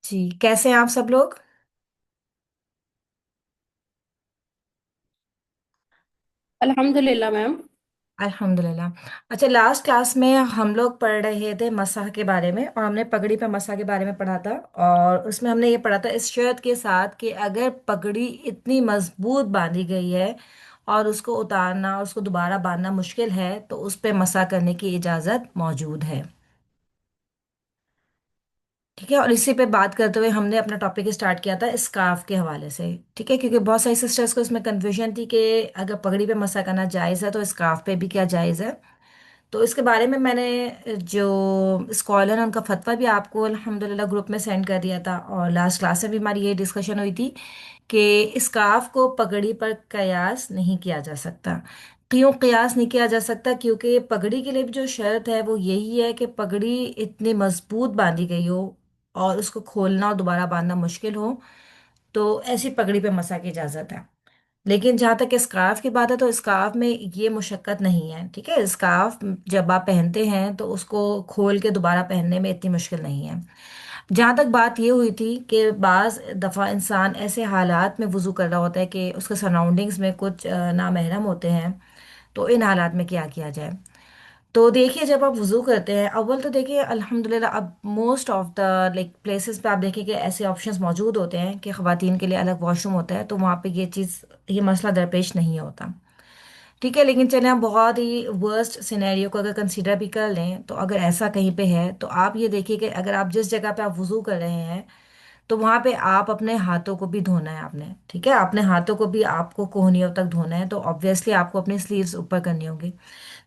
जी, कैसे हैं आप सब लोग। अल्हम्दुलिल्लाह मैम। अल्हम्दुलिल्लाह। अच्छा, लास्ट क्लास में हम लोग पढ़ रहे थे मसाह के बारे में, और हमने पगड़ी पे मसाह के बारे में पढ़ा था। और उसमें हमने ये पढ़ा था इस शर्त के साथ कि अगर पगड़ी इतनी मजबूत बांधी गई है और उसको उतारना और उसको दोबारा बांधना मुश्किल है, तो उस पे मसाह करने की इजाज़त मौजूद है। ठीक है, और इसी पे बात करते हुए हमने अपना टॉपिक स्टार्ट किया था स्कार्फ के हवाले से। ठीक है, क्योंकि बहुत सारी सिस्टर्स को इसमें कन्फ्यूजन थी कि अगर पगड़ी पे मसा करना जायज़ है तो स्कार्फ पे भी क्या जायज़ है। तो इसके बारे में मैंने जो स्कॉलर है उनका फतवा भी आपको अल्हम्दुलिल्लाह ग्रुप में सेंड कर दिया था, और लास्ट क्लास में भी हमारी ये डिस्कशन हुई थी कि स्कार्फ को पगड़ी पर कयास नहीं किया जा सकता। क्यों कयास नहीं किया जा सकता? क्योंकि पगड़ी के लिए भी जो शर्त है वो यही है कि पगड़ी इतनी मजबूत बांधी गई हो और उसको खोलना और दोबारा बांधना मुश्किल हो, तो ऐसी पगड़ी पे मसा की इजाजत है। लेकिन जहाँ तक स्कार्फ की बात है तो स्कार्फ में ये मुशक्कत नहीं है। ठीक है, स्कार्फ जब आप पहनते हैं तो उसको खोल के दोबारा पहनने में इतनी मुश्किल नहीं है। जहाँ तक बात ये हुई थी कि बाज दफ़ा इंसान ऐसे हालात में वज़ू कर रहा होता है कि उसके सराउंडिंग्स में कुछ नामहरम होते हैं, तो इन हालात में क्या किया जाए। तो देखिए, जब आप वज़ू करते हैं, अव्वल तो देखिए अल्हम्दुलिल्लाह अब most of the like places पे आप देखिए कि ऐसे ऑप्शंस मौजूद होते हैं कि ख़वातीन के लिए अलग वॉशरूम होता है, तो वहाँ पे ये मसला दरपेश नहीं होता। ठीक है, लेकिन चले हम बहुत ही वर्स्ट सिनेरियो को अगर कंसीडर भी कर लें, तो अगर ऐसा कहीं पे है तो आप ये देखिए कि अगर आप जिस जगह पे आप वज़ू कर रहे हैं, तो वहां पे आप अपने हाथों को भी धोना है आपने। ठीक है, अपने हाथों को भी आपको कोहनियों तक धोना है, तो ऑब्वियसली आपको अपनी स्लीव्स ऊपर करनी होगी।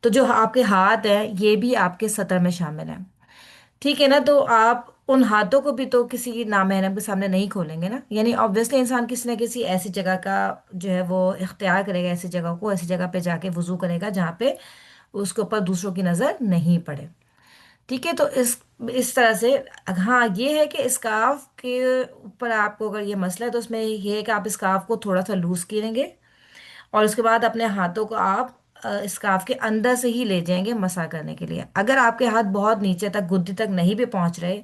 तो जो आपके हाथ हैं ये भी आपके सतर में शामिल है। ठीक है ना, तो आप उन हाथों को भी तो किसी नामहरम के सामने नहीं खोलेंगे ना, यानी ऑब्वियसली इंसान किसी न किसी ऐसी जगह का जो है वो इख्तियार करेगा, ऐसी जगह को, ऐसी जगह पे जाके वजू करेगा जहाँ पे उसके ऊपर दूसरों की नजर नहीं पड़े। ठीक है, तो इस तरह से हाँ, ये है कि स्कार्फ के ऊपर आपको अगर ये मसला है तो उसमें ये है कि आप स्कार्फ को थोड़ा सा लूज करेंगे, और उसके बाद अपने हाथों को आप स्कार्फ के अंदर से ही ले जाएंगे मसा करने के लिए। अगर आपके हाथ बहुत नीचे तक घुटने तक नहीं भी पहुंच रहे,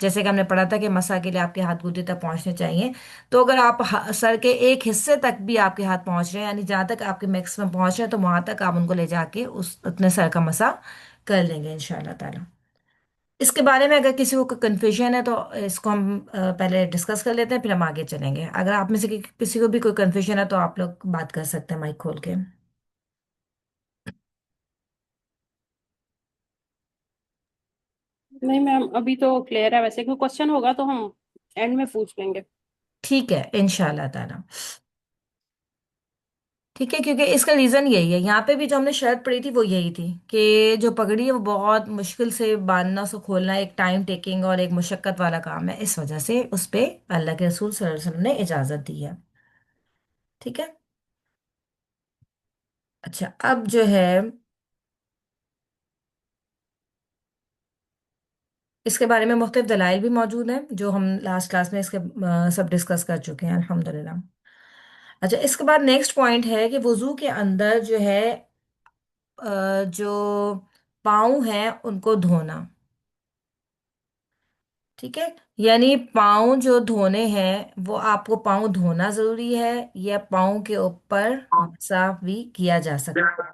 जैसे कि हमने पढ़ा था कि मसा के लिए आपके हाथ घुटने तक पहुंचने चाहिए, तो अगर आप सर के एक हिस्से तक भी आपके हाथ पहुंच रहे हैं, यानी जहां तक आपके मैक्सिमम पहुंच रहे हैं, तो वहां तक आप उनको ले जाके उस उतने सर का मसा कर लेंगे इंशाल्लाह ताला। इसके बारे में अगर किसी को कन्फ्यूजन है तो इसको हम पहले डिस्कस कर लेते हैं, फिर हम आगे चलेंगे। अगर आप में से किसी को भी कोई कन्फ्यूजन है तो आप लोग बात कर सकते हैं माइक खोल के। नहीं मैम, अभी तो क्लियर है। वैसे कोई क्वेश्चन होगा तो हम एंड में पूछ लेंगे। ठीक है, इंशाल्लाह ताला। ठीक है, क्योंकि इसका रीजन यही है, यहाँ पे भी जो हमने शर्त पड़ी थी वो यही थी कि जो पगड़ी है वो बहुत मुश्किल से बांधना, उसको खोलना एक टाइम टेकिंग और एक मुशक्कत वाला काम है, इस वजह से उस पे अल्लाह के रसूल सल्लल्लाहु अलैहि वसल्लम ने इजाजत दी है। ठीक है। अच्छा, अब जो है इसके बारे में मुख्तलिफ दलाइल भी मौजूद हैं जो हम लास्ट क्लास में इसके सब डिस्कस कर चुके हैं अल्हम्दुलिल्लाह। अच्छा, इसके बाद नेक्स्ट पॉइंट है कि वुजू के अंदर जो है जो पाँव हैं उनको धोना। ठीक है, यानी पाँव जो धोने हैं वो आपको पाँव धोना जरूरी है, या पाँव के ऊपर साफ भी किया जा सकता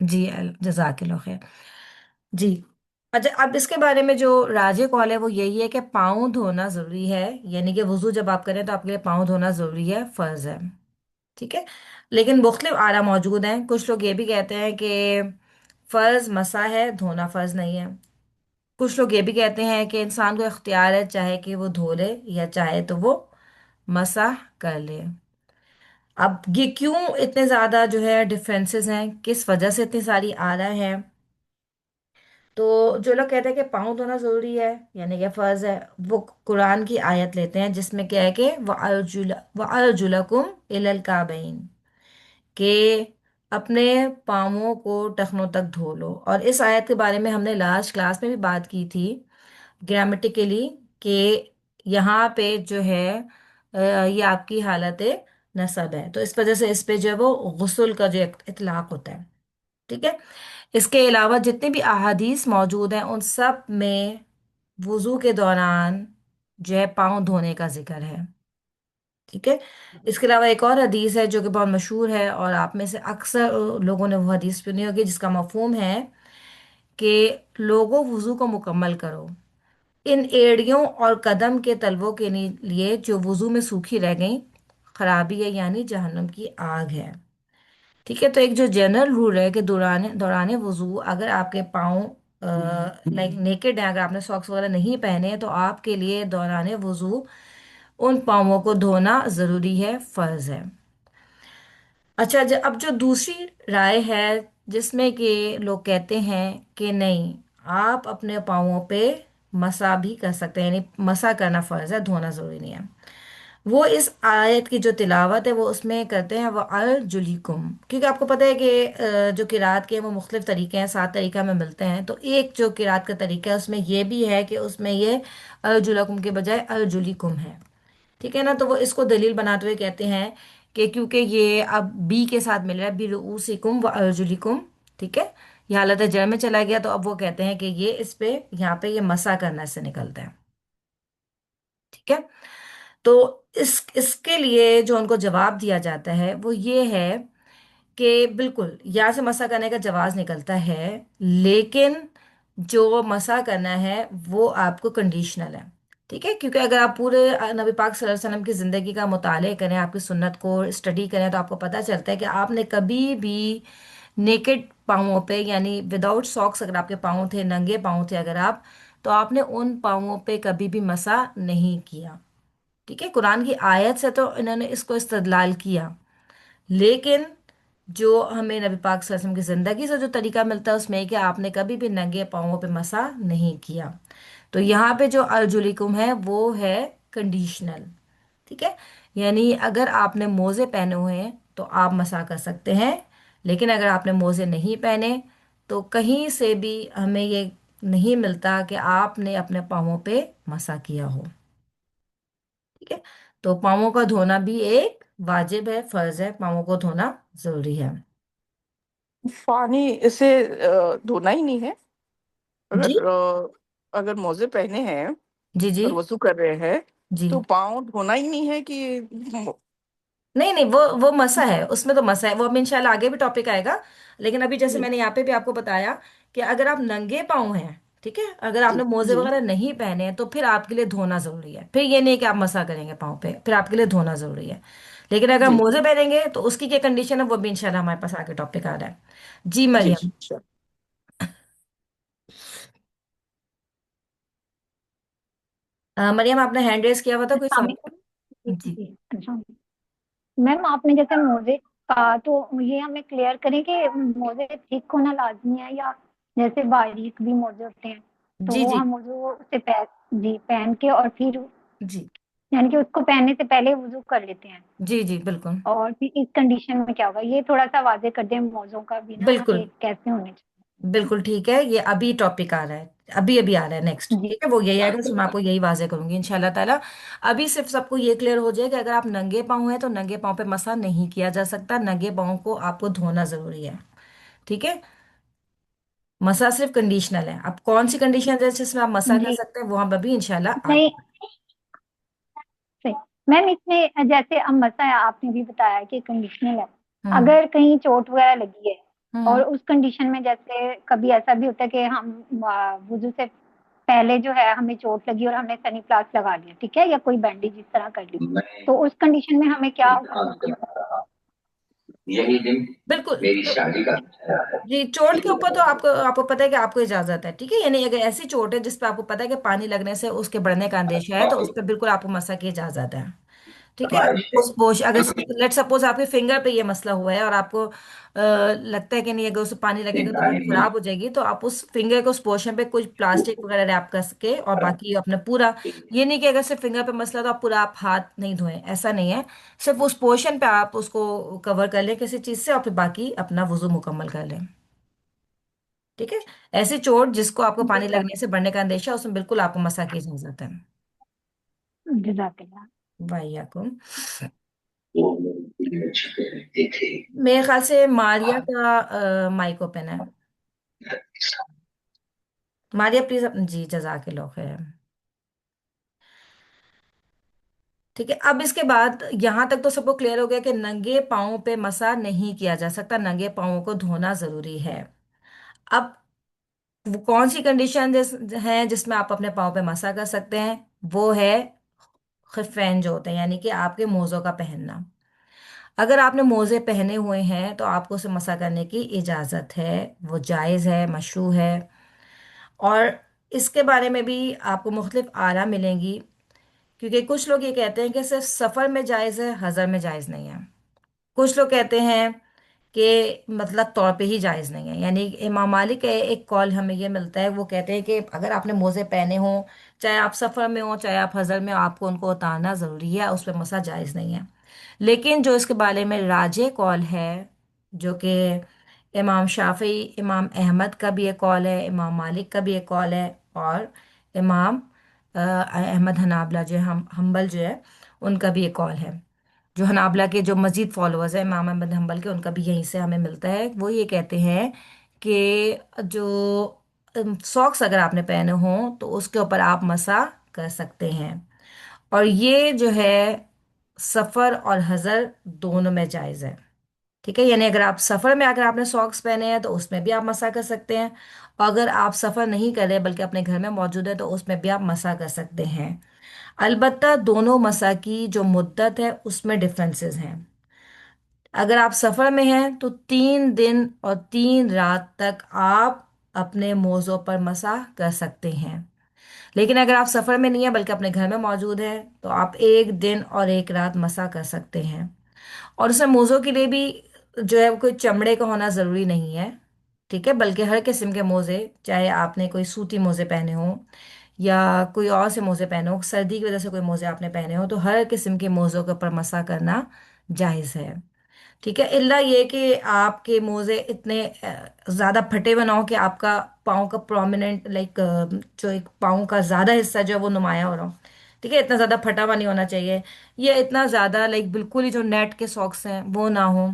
जी, जजाकिल्लाह खैर। जी। अच्छा, अब इसके बारे में जो राजे कौल है वो यही है कि पाँव धोना जरूरी है, यानी कि वुजू जब आप करें तो आपके लिए पाँव धोना जरूरी है, फर्ज है। ठीक है, लेकिन मुख्तलिफ आरा मौजूद हैं। कुछ लोग ये भी कहते हैं कि फर्ज मसा है, धोना फर्ज नहीं है। कुछ लोग ये भी कहते हैं कि इंसान को इख्तियार है, चाहे कि वो धो ले या चाहे तो वो मसा कर ले। अब ये क्यों इतने ज्यादा जो है डिफरेंसेस हैं, किस वजह से इतनी सारी आरा हैं? तो जो लोग कहते हैं कि पाँव धोना जरूरी है, यानी कि फर्ज है, वो कुरान की आयत लेते हैं जिसमें क्या है कि व अर्जुलकुम इलल काबैन, के अपने पाँवों को टखनों तक धो लो। और इस आयत के बारे में हमने लास्ट क्लास में भी बात की थी ग्रामेटिकली, कि यहाँ पे जो है ये आपकी हालत नसब है, तो इस वजह से इस पे जो है वो गुस्ल का जो इतलाक होता है। ठीक है। इसके अलावा जितने भी अहादीस मौजूद हैं उन सब में वुजू के दौरान जो है पाँव धोने का जिक्र है। ठीक है। इसके अलावा एक और हदीस है जो कि बहुत मशहूर है, और आप में से अक्सर लोगों ने वो हदीस सुनी होगी, जिसका मफहूम है कि लोगों वुजू को मुकम्मल करो, इन एड़ियों और कदम के तलवों के लिए जो वुजू में सूखी रह गई खराबी है, यानी जहन्नम की आग है। ठीक है। तो एक जो जनरल रूल है कि दौरान दौरान वुजू अगर आपके पाँव लाइक नेकेड है, अगर आपने सॉक्स वगैरह नहीं पहने हैं, तो आपके लिए दौरान वुजू उन पाँवों को धोना ज़रूरी है, फ़र्ज है। अच्छा, अब जो दूसरी राय है जिसमें कि लोग कहते हैं कि नहीं, आप अपने पाँवों पे मसा भी कर सकते हैं, यानी मसा करना फ़र्ज है, धोना ज़रूरी नहीं है। वो इस आयत की जो तिलावत है वो उसमें करते हैं, वो अल जुलिकुम, क्योंकि आपको पता है कि जो किरात के हैं वो मुख्तलिफ तरीके हैं, 7 तरीका में मिलते हैं, तो एक जो किरात का तरीका है उसमें ये भी है कि उसमें ये अल जुलकुम के बजाय अल जुलिकुम है। ठीक है ना। तो वो इसको दलील बनाते हुए कहते हैं कि क्योंकि ये अब बी के साथ मिल रहा है, बी रुऊसिकुम व अर्जुलिकुम। ठीक है। ये हालत जड़ में चला गया, तो अब वो कहते हैं कि ये इस पे यहाँ पे ये मसा करना इससे निकलता है। ठीक है। तो इसके लिए जो उनको जवाब दिया जाता है वो ये है कि बिल्कुल यहाँ से मसा करने का जवाब निकलता है, लेकिन जो मसा करना है वो आपको कंडीशनल है। ठीक है। क्योंकि अगर आप पूरे नबी पाक सल्लल्लाहु अलैहि वसल्लम की ज़िंदगी का मुताले करें, आपकी सुन्नत को स्टडी करें, तो आपको पता चलता है कि आपने कभी भी नेकेड पाँवों पे, यानी विदाउट सॉक्स अगर आपके पाँव थे, नंगे पाँव थे अगर आप, तो आपने उन पाँवों पे कभी भी मसा नहीं किया। ठीक है। कुरान की आयत से तो इन्होंने इसको इस्तदलाल किया, लेकिन जो हमें नबी पाक सल्लल्लाहु अलैहि वसल्लम की ज़िंदगी से जो तरीका मिलता है उसमें है कि आपने कभी भी नंगे पाँवों पे मसा नहीं किया। तो यहाँ पे जो अर्जुलिकुम है वो है कंडीशनल। ठीक है। यानी अगर आपने मोजे पहने हुए हैं तो आप मसा कर सकते हैं, लेकिन अगर आपने मोजे नहीं पहने तो कहीं से भी हमें ये नहीं मिलता कि आपने अपने पाँवों पे मसा किया हो। ठीक है। तो पाँवों का धोना भी एक वाजिब है, फर्ज है, पाँवों को धोना जरूरी है। पानी से धोना ही नहीं है? जी अगर अगर मोजे पहने हैं जी जी और वजू कर रहे हैं जी। तो पाँव धोना ही नहीं है कि? नहीं नहीं, वो मसा है, उसमें तो मसा है, वो अब इंशाल्लाह आगे भी टॉपिक आएगा। लेकिन अभी जैसे जी मैंने यहाँ पे भी आपको बताया कि अगर आप नंगे पाँव हैं, ठीक है, अगर जी आपने मोजे जी वगैरह नहीं पहने हैं, तो फिर आपके लिए धोना जरूरी है। फिर ये नहीं कि आप मसा करेंगे पाँव पे, फिर आपके लिए धोना जरूरी है। लेकिन अगर जी मोजे पहनेंगे तो उसकी क्या कंडीशन है, वो भी इंशाल्लाह हमारे पास आगे टॉपिक आ रहा है। जी जी मरियम। जी अच्छा। मरियम, आपने हैंड रेस किया हुआ था, कोई अस्सलाम सवाल? वालेकुम। जी जी अच्छा। मैम आपने जैसे मोजे का तो ये हमें क्लियर करें कि मोजे थिक होना लाजमी है या जैसे बारीक भी मोजे होते हैं, तो जी वो जी हम वुजू से जी पहन के और फिर जी यानी कि उसको पहनने से पहले वुजू कर लेते हैं, जी जी बिल्कुल और फिर इस कंडीशन में क्या होगा ये थोड़ा सा वाजे कर दें मोजों का भी ना बिल्कुल कि कैसे होने बिल्कुल। ठीक है, ये अभी टॉपिक आ रहा है, अभी अभी आ रहा है नेक्स्ट। चाहिए। ठीक है, वो यही आएगा, उसमें मैं आपको यही वाजे करूंगी इंशाल्लाह ताला। अभी सिर्फ सबको ये क्लियर हो जाए कि अगर आप नंगे पाँव हैं तो नंगे पाँव पे मसा नहीं किया जा सकता, नंगे पाँव को आपको धोना जरूरी है। ठीक है। मसा सिर्फ कंडीशनल है, अब कौन सी कंडीशन है जिसमें आप मसा कर जी सकते हैं वो हम अभी इंशाल्लाह नहीं आगे। सही। मैम इसमें जैसे अब मसा है आपने भी बताया कि कंडीशनल है, हम्म अगर कहीं चोट वगैरह लगी है हम्म और उस कंडीशन में जैसे कभी ऐसा भी होता है कि हम वुजू से पहले जो है हमें चोट लगी और हमने सनी प्लास्ट लगा लिया, ठीक है, या कोई बैंडेज इस तरह कर ली, तो उस कंडीशन में हमें क्या यही दिन बिल्कुल। मेरी तो शादी का जी, चोट के ऊपर तो आपको आपको पता है कि आपको इजाजत है। ठीक है। यानी अगर ऐसी चोट है जिस पे आपको पता है कि पानी लगने से उसके बढ़ने का अंदेशा है, तो उस पर बिल्कुल आपको मसा की इजाजत है। ठीक है। बारिश है। उस पोश अगर लेट सपोज आपके फिंगर पे ये मसला हुआ है और आपको लगता है कि नहीं, अगर उस पानी लगेगा तो वो खराब हो जाएगी, तो आप उस फिंगर को, उस पोर्शन पे कुछ प्लास्टिक वगैरह रैप कर सके, और बाकी अपने पूरा, ये नहीं कि अगर सिर्फ फिंगर पे मसला तो आप पूरा आप हाथ नहीं धोएं, ऐसा नहीं है। सिर्फ उस पोर्शन पे आप उसको कवर कर लें किसी चीज से, और फिर बाकी अपना वुजू मुकम्मल कर लें। ठीक है। ऐसी चोट जिसको आपको पानी लगने से बढ़ने का अंदेशा है, उसमें बिल्कुल आपको मसा की इजाजत है। जजाकल्ला। वाहियाकुम। मेरे ख्याल से मारिया का माइक ओपन है। मारिया प्लीज, जी जजाकिल्लाह खैर। ठीक है, अब इसके बाद यहां तक तो सबको क्लियर हो गया कि नंगे पाँव पे मसा नहीं किया जा सकता, नंगे पाँवों को धोना जरूरी है। अब वो कौन सी कंडीशन है जिसमें आप अपने पाँव पे मसा कर सकते हैं? वो है खिफैन जो होते हैं, यानी कि आपके मोज़ों का पहनना। अगर आपने मोज़े पहने हुए हैं तो आपको उसे मसा करने की इजाज़त है, वो जायज़ है, मशरू है। और इसके बारे में भी आपको मुख्तलिफ आरा मिलेंगी, क्योंकि कुछ लोग ये कहते हैं कि सिर्फ सफ़र में जायज़ है, हज़र में जायज़ नहीं है। कुछ लोग कहते हैं कि मतलब तौर पे ही जायज़ नहीं है। यानी इमाम मालिक का एक कॉल हमें ये मिलता है, वो कहते हैं कि अगर आपने मोज़े पहने हों, चाहे आप सफ़र में हो चाहे आप हज़र में हो, आपको उनको उतारना ज़रूरी है, उस पर मसा जायज़ नहीं है। लेकिन जो इसके बारे में राजे कॉल है, जो कि इमाम शाफी, इमाम अहमद का भी एक कॉल है, इमाम मालिक का भी एक कॉल है, और इमाम अहमद हनाबला जो है, हम हम्बल जो है, उनका भी एक कॉल है। जो हनाबला के जो मजीद फॉलोअर्स हैं इमाम अहमद हम्बल के, उनका भी यहीं से हमें मिलता है। वो ये कहते हैं कि जो सॉक्स अगर आपने पहने हों तो उसके ऊपर आप मसा कर सकते हैं। और ये जो है सफ़र और हज़र दोनों में जायज़ है। ठीक है, यानी अगर आप सफ़र में अगर आपने सॉक्स पहने हैं तो उसमें भी आप मसा कर सकते हैं, और अगर आप सफ़र नहीं कर रहे बल्कि अपने घर में मौजूद है तो उसमें भी आप मसा कर सकते हैं। अलबत्ता दोनों मसा की जो मुद्दत है उसमें डिफरेंसेस हैं। अगर आप सफ़र में हैं तो 3 दिन और 3 रात तक आप अपने मोज़ों पर मसा कर सकते हैं। लेकिन अगर आप सफ़र में नहीं है बल्कि अपने घर में मौजूद है तो आप 1 दिन और 1 रात मसा कर सकते हैं। और उसमें मोज़ों के लिए भी जो है वो कोई चमड़े का होना ज़रूरी नहीं है। ठीक है, बल्कि हर किस्म के मोज़े, चाहे आपने कोई सूती मोज़े पहने हों या कोई और से मोज़े पहने हो, सर्दी की वजह से कोई मोज़े आपने पहने हो, तो हर किस्म के मोज़ों के ऊपर मसा करना जायज़ है। ठीक है, इल्ला ये कि आपके मोजे इतने ज्यादा फटे हुए ना हो कि आपका पाँव का प्रोमिनेंट लाइक जो एक पाँव का ज्यादा हिस्सा जो है वो नुमाया हो रहा हो। ठीक है, इतना ज्यादा फटा हुआ नहीं होना चाहिए। ये इतना ज्यादा लाइक बिल्कुल ही जो नेट के सॉक्स हैं वो ना हो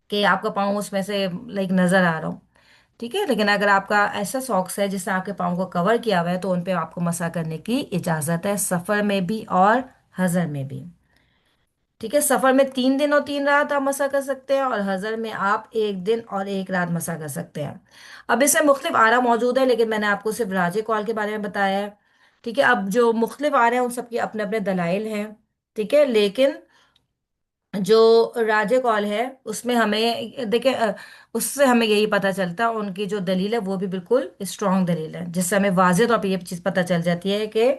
कि आपका पाँव उसमें से लाइक नजर आ रहा हो। ठीक है, लेकिन अगर आपका ऐसा सॉक्स है जिससे आपके पाँव को कवर किया हुआ है तो उन पे आपको मसा करने की इजाजत है, सफर में भी और हजर में भी। ठीक है, सफर में 3 दिन और 3 रात आप मसा कर सकते हैं, और हजर में आप 1 दिन और 1 रात मसा कर सकते हैं। अब इसमें मुख्तलिफ आरा मौजूद है, लेकिन मैंने आपको सिर्फ राजे कॉल के बारे में बताया है। ठीक है, अब जो मुख्तलिफ आरे हैं उन सबके अपने अपने दलाइल हैं। ठीक है, लेकिन जो राजे कॉल है उसमें हमें देखिए उससे हमें यही पता चलता है, उनकी जो दलील है वो भी बिल्कुल स्ट्रांग दलील है, जिससे हमें वाज़ेह तौर पे ये चीज़ पता चल जाती है कि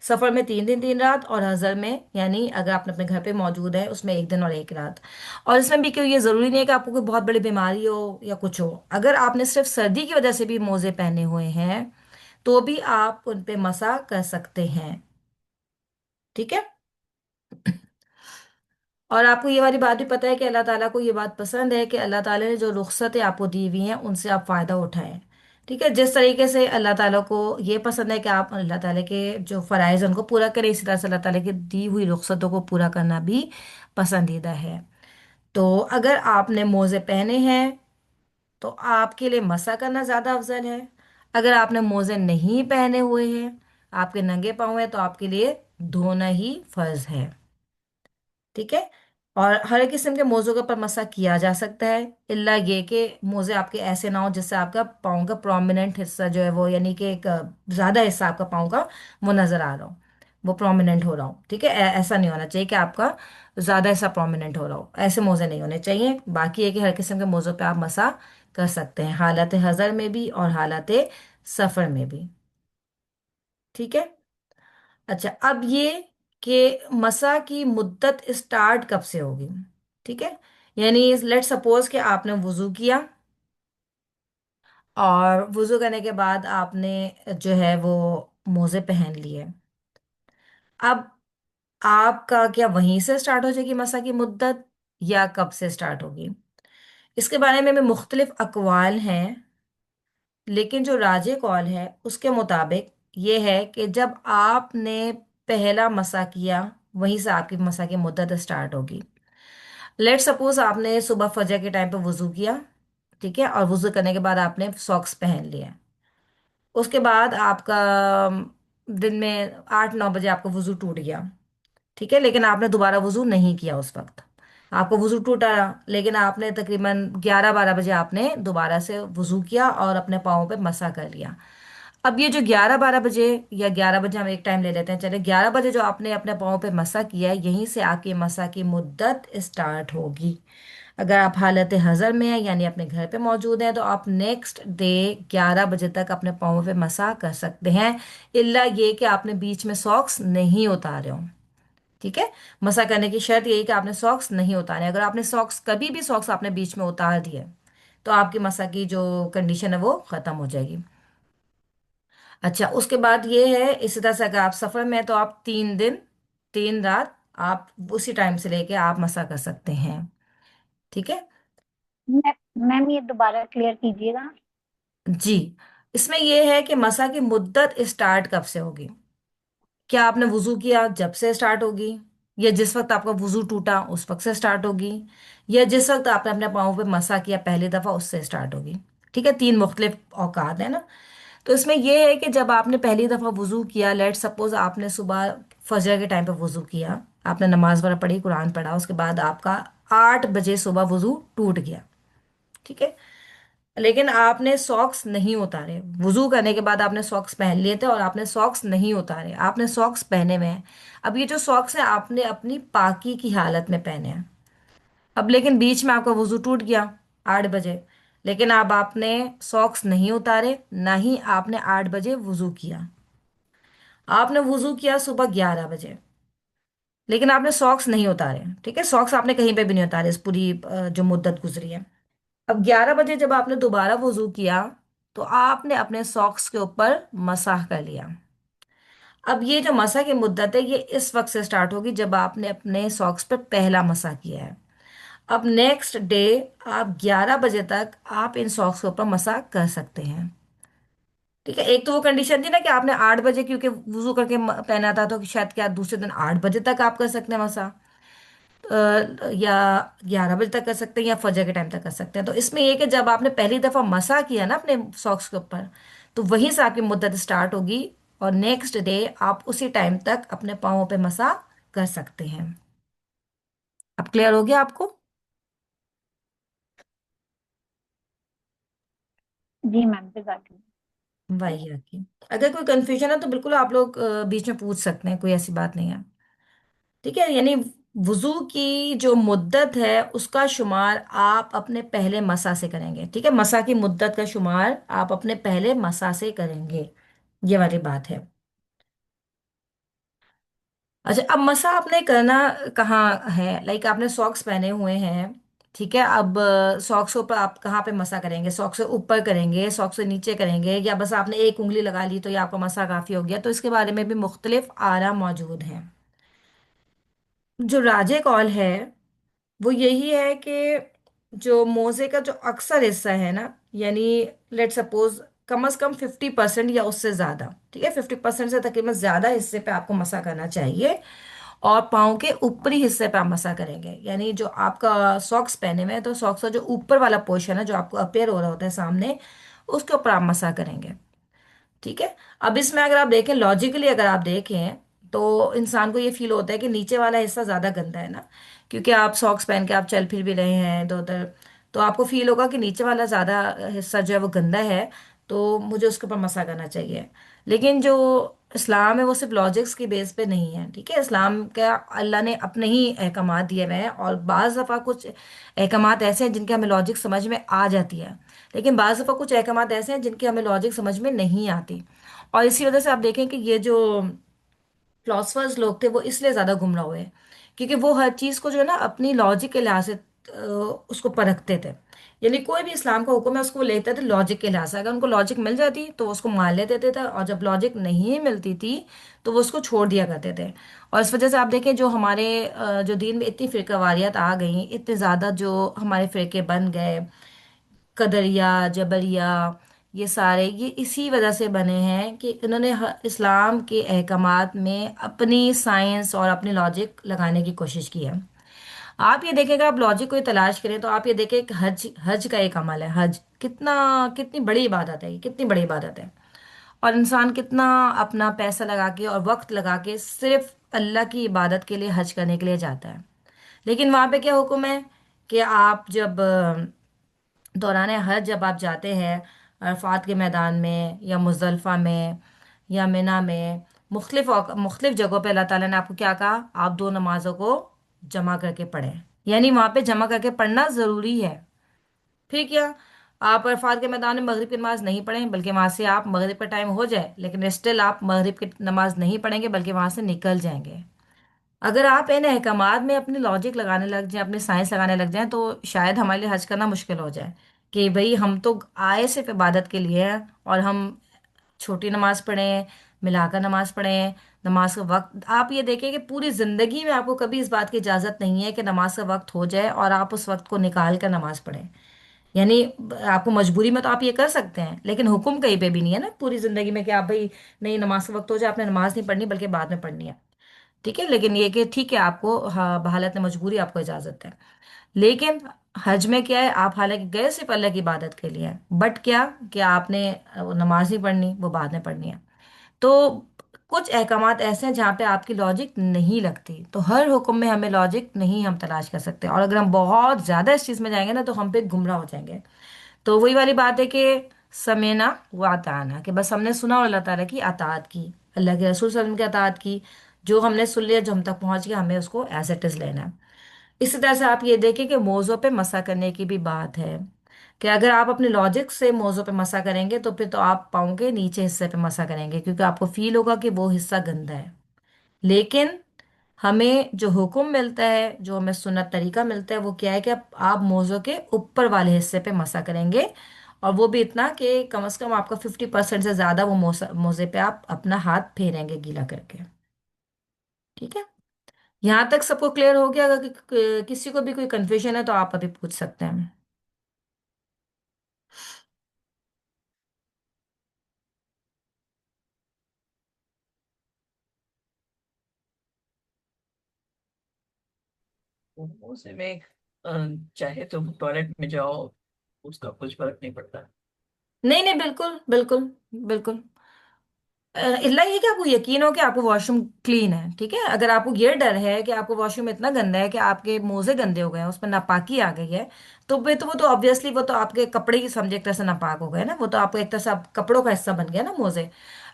सफ़र में 3 दिन 3 रात, और हज़र में यानी अगर आपने अपने घर पे मौजूद है उसमें 1 दिन और 1 रात। और इसमें भी क्यों, ये ज़रूरी नहीं है कि आपको कोई बहुत बड़ी बीमारी हो या कुछ हो। अगर आपने सिर्फ सर्दी की वजह से भी मोज़े पहने हुए हैं तो भी आप उन पे मसा कर सकते हैं। ठीक है, और आपको ये वाली बात भी पता है कि अल्लाह ताला को ये बात पसंद है कि अल्लाह ताला ने जो रुख्सतें आपको दी हुई हैं उनसे आप फ़ायदा उठाएं। ठीक है, जिस तरीके से अल्लाह ताला को ये पसंद है कि आप अल्लाह ताला के जो फ़राइज़ हैं उनको पूरा करें, इसी तरह से अल्लाह ताला की दी हुई रुख्सतों को पूरा करना भी पसंदीदा है। तो अगर आपने मोज़े पहने हैं तो आपके लिए मसा करना ज़्यादा अफजल है। अगर आपने मोज़े नहीं पहने हुए हैं, आपके नंगे पाँव हैं, तो आपके लिए धोना ही फ़र्ज़ है। ठीक है, और हर किस्म के मोज़ों के ऊपर मसा किया जा सकता है, इल्ला ये कि मोज़े आपके ऐसे ना हो जिससे आपका पाँव का प्रोमिनेंट हिस्सा जो है वो, यानी कि एक ज़्यादा हिस्सा आपका पाँव का वो नज़र आ रहा हो, वो प्रोमिनेंट हो रहा हो। ठीक है, ऐसा नहीं होना चाहिए कि आपका ज़्यादा हिस्सा प्रोमिनेंट हो रहा हो, ऐसे मोज़े नहीं होने चाहिए। बाकी है कि हर किस्म के मोज़ों पे आप मसा कर सकते हैं, हालत हज़र में भी और हालत सफ़र में भी। ठीक है, अच्छा अब ये कि मसा की मुद्दत स्टार्ट कब से होगी। ठीक है, यानी लेट सपोज कि आपने वुजू किया, और वुजू करने के बाद आपने जो है वो मोजे पहन लिए। अब आपका क्या वहीं से स्टार्ट हो जाएगी मसा की मुद्दत, या कब से स्टार्ट होगी? इसके बारे में मुख्तलिफ अकवाल हैं, लेकिन जो राजे कौल है उसके मुताबिक ये है कि जब आपने पहला मसा किया, वहीं से आपकी मसा की मुद्दत स्टार्ट होगी। लेट सपोज आपने सुबह फजर के टाइम पे वुजू किया, ठीक है, और वुजू करने के बाद आपने सॉक्स पहन लिए। उसके बाद आपका दिन में 8-9 बजे आपका वुजू टूट गया, ठीक है, लेकिन आपने दोबारा वुजू नहीं किया उस वक्त। आपको वुजू टूटा, लेकिन आपने तकरीबन 11-12 बजे आपने दोबारा से वुजू किया और अपने पाँव पे मसा कर लिया। अब ये जो 11-12 बजे, या 11 बजे हम एक टाइम ले लेते हैं, चले 11 बजे जो आपने अपने पाँव पे मसा किया है, यहीं से आपकी मसा की मुद्दत स्टार्ट होगी। अगर आप हालत हज़र में हैं यानी अपने घर पे मौजूद हैं, तो आप नेक्स्ट डे 11 बजे तक अपने पाँव पे मसा कर सकते हैं, इल्ला ये कि आपने बीच में सॉक्स नहीं उतारे हो। ठीक है, मसा करने की शर्त यही कि आपने सॉक्स नहीं उतारे। अगर आपने सॉक्स, कभी भी सॉक्स आपने बीच में उतार दिए, तो आपकी मसा की जो कंडीशन है वो खत्म हो जाएगी। अच्छा, उसके बाद ये है, इसी तरह से अगर आप सफर में हैं, तो आप 3 दिन 3 रात आप उसी टाइम से लेके आप मसा कर सकते हैं। ठीक है मैम ये दोबारा क्लियर कीजिएगा। जी। इसमें यह है कि मसा की मुद्दत स्टार्ट कब से होगी। क्या आपने वुजू किया जब से स्टार्ट होगी, या जिस वक्त आपका वुजू टूटा उस वक्त से स्टार्ट होगी, या जिस वक्त आपने अपने पाँव पे मसा किया पहली दफा उससे स्टार्ट होगी। ठीक है, 3 मुख्तलिफ औकात है ना। तो इसमें यह है कि जब आपने पहली दफा वुजू किया, लेट सपोज आपने सुबह फजर के टाइम पे वुजू किया, आपने नमाज वगैरह पढ़ी, कुरान पढ़ा, उसके बाद आपका 8 बजे सुबह वुजू टूट गया, ठीक है, लेकिन आपने सॉक्स नहीं उतारे। वुजू करने के बाद आपने सॉक्स पहन लिए थे और आपने सॉक्स नहीं उतारे, आपने सॉक्स पहने हुए हैं। अब ये जो सॉक्स हैं आपने अपनी पाकी की हालत में पहने हैं। अब लेकिन बीच में आपका वुजू टूट गया 8 बजे, लेकिन अब आपने सॉक्स नहीं उतारे, ना ही आपने 8 बजे वुजू किया। आपने वुजू किया सुबह 11 बजे, लेकिन आपने सॉक्स नहीं उतारे। ठीक है, सॉक्स आपने कहीं पे भी नहीं उतारे इस पूरी जो मुद्दत गुजरी है। अब 11 बजे जब आपने दोबारा वुजू किया, तो आपने अपने सॉक्स के ऊपर मसाह कर लिया। अब ये जो मसा की मुद्दत है ये इस वक्त से स्टार्ट होगी जब आपने अपने सॉक्स पे पहला मसा किया है। अब नेक्स्ट डे आप 11 बजे तक आप इन सॉक्स के ऊपर मसा कर सकते हैं। ठीक है, एक तो वो कंडीशन थी ना कि आपने 8 बजे क्योंकि वुजू करके पहना था, तो शायद क्या दूसरे दिन 8 बजे तक आप कर सकते हैं मसा, या 11 बजे तक कर सकते हैं, या फजर के टाइम तक कर सकते हैं। तो इसमें यह कि जब आपने पहली दफा मसा किया ना अपने सॉक्स के ऊपर, तो वहीं से आपकी मुद्दत स्टार्ट होगी, और नेक्स्ट डे आप उसी टाइम तक अपने पाँवों पे मसा कर सकते हैं। अब क्लियर हो गया आपको? जी मैम, एग्जैक्टली। वही है कि अगर कोई कंफ्यूजन है तो बिल्कुल आप लोग बीच में पूछ सकते हैं, कोई ऐसी बात नहीं है। ठीक है, यानी वुजू की जो मुद्दत है उसका शुमार आप अपने पहले मसा से करेंगे। ठीक है, मसा की मुद्दत का शुमार आप अपने पहले मसा से करेंगे, ये वाली बात है। अच्छा, अब मसा आपने करना कहाँ है, लाइक आपने सॉक्स पहने हुए हैं, ठीक है, अब सॉक्स के ऊपर आप कहाँ पे मसा करेंगे? सॉक्स से ऊपर करेंगे, सॉक्स से नीचे करेंगे, या बस आपने एक उंगली लगा ली तो ये आपका मसा काफी हो गया? तो इसके बारे में भी मुख्तलिफ आरा मौजूद हैं। जो राजे कौल है वो यही है कि जो मोजे का जो अक्सर हिस्सा है ना, यानी लेट सपोज कम से कम 50% या उससे ज्यादा, ठीक है, 50% से तकरीबन ज्यादा हिस्से पे आपको मसा करना चाहिए, और पाँव के ऊपरी हिस्से पे आप मसा करेंगे। यानी जो आपका सॉक्स पहने हुए हैं, तो सॉक्स का जो ऊपर वाला पोर्शन है जो आपको अपेयर हो रहा होता है सामने, उसके ऊपर आप मसा करेंगे। ठीक है, अब इसमें अगर आप देखें लॉजिकली, अगर आप देखें तो इंसान को ये फील होता है कि नीचे वाला हिस्सा ज्यादा गंदा है ना, क्योंकि आप सॉक्स पहन के आप चल फिर भी रहे हैं इधर उधर, तो आपको फील होगा कि नीचे वाला ज्यादा हिस्सा जो है वो गंदा है, तो मुझे उसके ऊपर मसा करना चाहिए। लेकिन जो इस्लाम है वो सिर्फ लॉजिक्स की बेस पे नहीं है। ठीक है, इस्लाम का अल्लाह ने अपने ही अहकामात दिए हुए हैं, और बाज़ दफ़ा कुछ अहकामात ऐसे हैं जिनके हमें लॉजिक समझ में आ जाती है, लेकिन बाज़ दफ़ा कुछ अहकामात ऐसे हैं जिनकी हमें लॉजिक समझ में नहीं आती। और इसी वजह से आप देखें कि ये जो फिलोसफर्स लोग थे वो इसलिए ज़्यादा गुमराह हुए, क्योंकि वो हर चीज़ को जो है ना अपनी लॉजिक के लिहाज से उसको परखते थे। यानी कोई भी इस्लाम का हुक्म है उसको वो लेते थे लॉजिक के लिहाज से, अगर उनको लॉजिक मिल जाती तो वो उसको मान लेते थे, और जब लॉजिक नहीं मिलती थी तो वो उसको छोड़ दिया करते थे। और इस वजह से आप देखें जो हमारे जो दीन में इतनी फिरकावारियत आ गई, इतने ज़्यादा जो हमारे फिरके बन गए, कदरिया, जबरिया, ये सारे ये इसी वजह से बने हैं कि इन्होंने इस्लाम के अहकामात में अपनी साइंस और अपनी लॉजिक लगाने की कोशिश की है। आप ये देखेंगे, आप लॉजिक को तलाश करें तो आप ये देखें कि हज हज का एक अमल है। हज कितना, कितनी बड़ी इबादत है, ये कितनी बड़ी इबादत है। और इंसान कितना अपना पैसा लगा के और वक्त लगा के सिर्फ अल्लाह की इबादत के लिए हज करने के लिए जाता है। लेकिन वहां पे क्या हुक्म है कि आप जब दौरान हज जब आप जाते हैं अरफात के मैदान में या मुजदलफा में या मिना में, मुख्तलिफ जगहों पे अल्लाह ताला ने आपको क्या कहा, आप दो नमाजों को जमा करके पढ़ें। यानी वहां पे जमा करके पढ़ना जरूरी है। फिर क्या, आप अरफात के मैदान में मगरिब की नमाज नहीं पढ़ें, बल्कि वहां से आप मगरिब का टाइम हो जाए लेकिन स्टिल आप मगरिब की नमाज नहीं पढ़ेंगे बल्कि वहां से निकल जाएंगे। अगर आप इन अहकामात में अपनी लॉजिक लगाने लग जाएं, अपनी साइंस लगाने लग जाएं, तो शायद हमारे लिए हज करना मुश्किल हो जाए। कि भाई हम तो आए सिर्फ इबादत के लिए हैं और हम छोटी नमाज पढ़ें, मिलाकर नमाज पढ़ें। नमाज का वक्त आप ये देखें कि पूरी जिंदगी में आपको कभी इस बात की इजाजत नहीं है कि नमाज का वक्त हो जाए और आप उस वक्त को निकाल कर नमाज पढ़ें। यानी आपको मजबूरी में तो आप ये कर सकते हैं, लेकिन हुक्म कहीं पे भी नहीं है ना पूरी जिंदगी में कि आप भाई नहीं, नमाज का वक्त हो जाए आपने नमाज नहीं पढ़नी बल्कि बाद में पढ़नी है। ठीक है, लेकिन ये कि ठीक है आपको, हाँ, बहालत मजबूरी आपको इजाजत है। लेकिन हज में क्या है, आप हालांकि गए सिर्फ अल्लाह की इबादत के लिए, बट क्या कि आपने वो नमाज नहीं पढ़नी, वो बाद में पढ़नी है। तो कुछ अहकामात ऐसे हैं जहाँ पे आपकी लॉजिक नहीं लगती, तो हर हुक्म में हमें लॉजिक नहीं हम तलाश कर सकते, और अगर हम बहुत ज्यादा इस चीज में जाएंगे ना तो हम पे गुमराह हो जाएंगे। तो वही वाली बात है कि समेना व अताना, कि बस हमने सुना और अल्लाह ताला की अताअत की, अल्लाह के रसूल सल्लल्लाहु अलैहि वसल्लम की अताअत की। जो हमने सुन लिया, जो हम तक पहुंच गया, हमें उसको एज इट इज लेना है। इसी तरह से आप ये देखें कि मौज़ों पे मसा करने की भी बात है, कि अगर आप अपने लॉजिक से मौज़ों पे मसा करेंगे तो फिर तो आप पाँव के नीचे हिस्से पे मसा करेंगे क्योंकि आपको फील होगा कि वो हिस्सा गंदा है। लेकिन हमें जो हुक्म मिलता है, जो हमें सुन्नत तरीका मिलता है, वो क्या है कि आप मौज़ों के ऊपर वाले हिस्से पे मसा करेंगे, और वो भी इतना कि कम से कम आपका 50% से ज़्यादा वो मोज़े पे आप अपना हाथ फेरेंगे गीला करके। ठीक है, यहाँ तक सबको क्लियर हो गया? अगर किसी को भी कोई कंफ्यूजन है तो आप अभी पूछ सकते हैं। उसे में चाहे तो टॉयलेट में जाओ, उसका कुछ फर्क नहीं पड़ता। नहीं नहीं, बिल्कुल बिल्कुल बिल्कुल। इल्ला ये कि आपको यकीन हो कि आपको वॉशरूम क्लीन है। ठीक है, अगर आपको ये डर है कि आपको वॉशरूम इतना गंदा है कि आपके मोजे गंदे हो गए हैं, उसमें नापाकी आ गई है, तो वो तो ऑब्वियसली वो तो आपके कपड़े ही समझे एक तरह से नापाक हो गए ना, वो तो आपको एक तरह से आप कपड़ों का हिस्सा बन गया ना मोजे।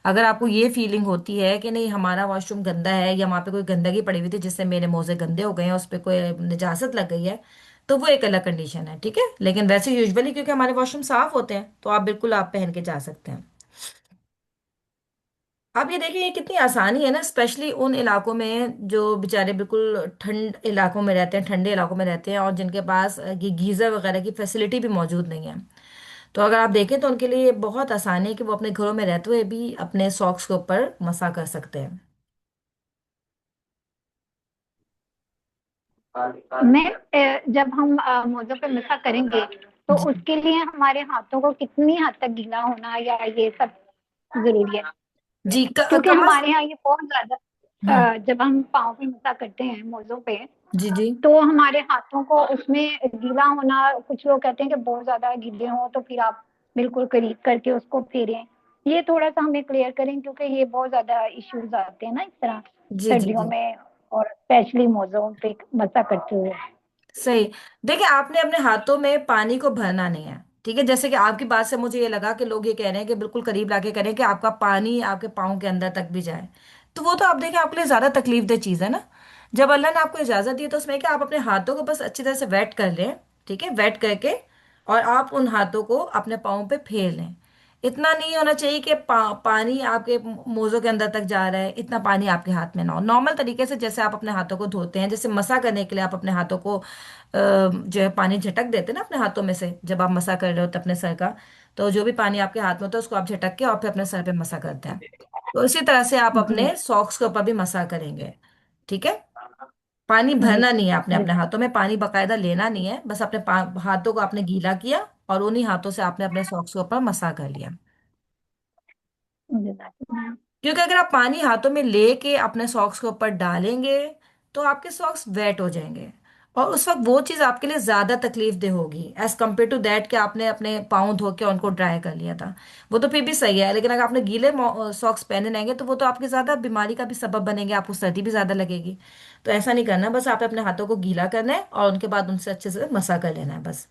अगर आपको ये फीलिंग होती है कि नहीं हमारा वॉशरूम गंदा है या वहाँ पे कोई गंदगी पड़ी हुई थी जिससे मेरे मोजे गंदे हो गए हैं, उस पर कोई निजासत लग गई है, तो वो एक अलग कंडीशन है। ठीक है, लेकिन वैसे यूजुअली क्योंकि हमारे वॉशरूम साफ होते हैं तो आप बिल्कुल आप पहन के जा सकते हैं। आप ये देखिए ये कितनी आसानी है ना, स्पेशली उन इलाकों में जो बेचारे बिल्कुल ठंड इलाकों में रहते हैं, ठंडे इलाकों में रहते हैं और जिनके पास ये गीज़र वगैरह की फैसिलिटी भी मौजूद नहीं है। तो अगर आप देखें तो उनके लिए ये बहुत आसानी है कि वो अपने घरों में रहते हुए भी अपने सॉक्स के ऊपर मसा कर सकते हैं। मैं जब हम मोज़ों पे मिसा करेंगे तो जी उसके लिए हमारे हाथों को कितनी हद तक गीला होना या ये सब जरूरी है? जी, क्योंकि कमस। हमारे यहाँ ये बहुत ज्यादा हम्म। जब हम पाँव पे मिसा करते हैं मोज़ों पे, जी जी तो हमारे हाथों को उसमें गीला होना, कुछ लोग कहते हैं कि बहुत ज्यादा गीले हो तो फिर आप बिल्कुल करीब करके उसको फेरें। ये थोड़ा सा हमें क्लियर करें क्योंकि ये बहुत ज्यादा इश्यूज आते हैं ना इस तरह जी जी सर्दियों जी। में, और स्पेशली मोज़ों पे मसा करते हुए। सही। देखिए आपने अपने हाथों में पानी को भरना नहीं है। ठीक है, जैसे कि आपकी बात से मुझे ये लगा कि लोग ये कह रहे हैं कि बिल्कुल करीब लाके करें कि आपका पानी आपके पाँव के अंदर तक भी जाए। तो वो तो आप देखें आपके लिए ज्यादा तकलीफ दह चीज है ना। जब अल्लाह ने आपको इजाजत दी तो उसमें क्या, आप अपने हाथों को बस अच्छी तरह से वेट कर लें। ठीक है, वेट करके और आप उन हाथों को अपने पाँव पे फेर लें। इतना नहीं होना चाहिए कि पानी आपके मोजों के अंदर तक जा रहा है, इतना पानी आपके हाथ में ना हो। नॉर्मल तरीके से जैसे आप अपने हाथों को धोते हैं, जैसे मसा करने के लिए आप अपने हाथों को जो है पानी झटक देते हैं ना अपने हाथों में से, जब आप मसा कर रहे होते हैं अपने सर का, तो जो भी पानी आपके हाथ में होता है उसको आप झटक के और फिर अपने सर पे मसा करते हैं। तो इसी तरह से आप जी। अपने सॉक्स के ऊपर भी मसा करेंगे। ठीक है, पानी भरना राइट। नहीं है आपने अपने राइट। हाथों में, पानी बकायदा लेना नहीं है, बस अपने हाथों को आपने गीला किया और उन्हीं हाथों से आपने अपने सॉक्स के ऊपर मसा कर लिया। मुझे बात क्योंकि अगर आप पानी हाथों में लेके अपने सॉक्स के ऊपर डालेंगे तो आपके सॉक्स वेट हो जाएंगे, और उस वक्त वो चीज आपके लिए ज्यादा तकलीफ दे होगी एज कम्पेयर टू दैट कि आपने अपने पाँव धो के उनको ड्राई कर लिया था। वो तो फिर भी सही है, लेकिन अगर आपने गीले सॉक्स पहने रहेंगे तो वो तो आपके ज्यादा बीमारी का भी सबब बनेंगे, आपको सर्दी भी ज्यादा लगेगी। तो ऐसा नहीं करना, बस आप अपने हाथों को गीला करना है और उनके बाद उनसे अच्छे से मसा कर लेना है बस।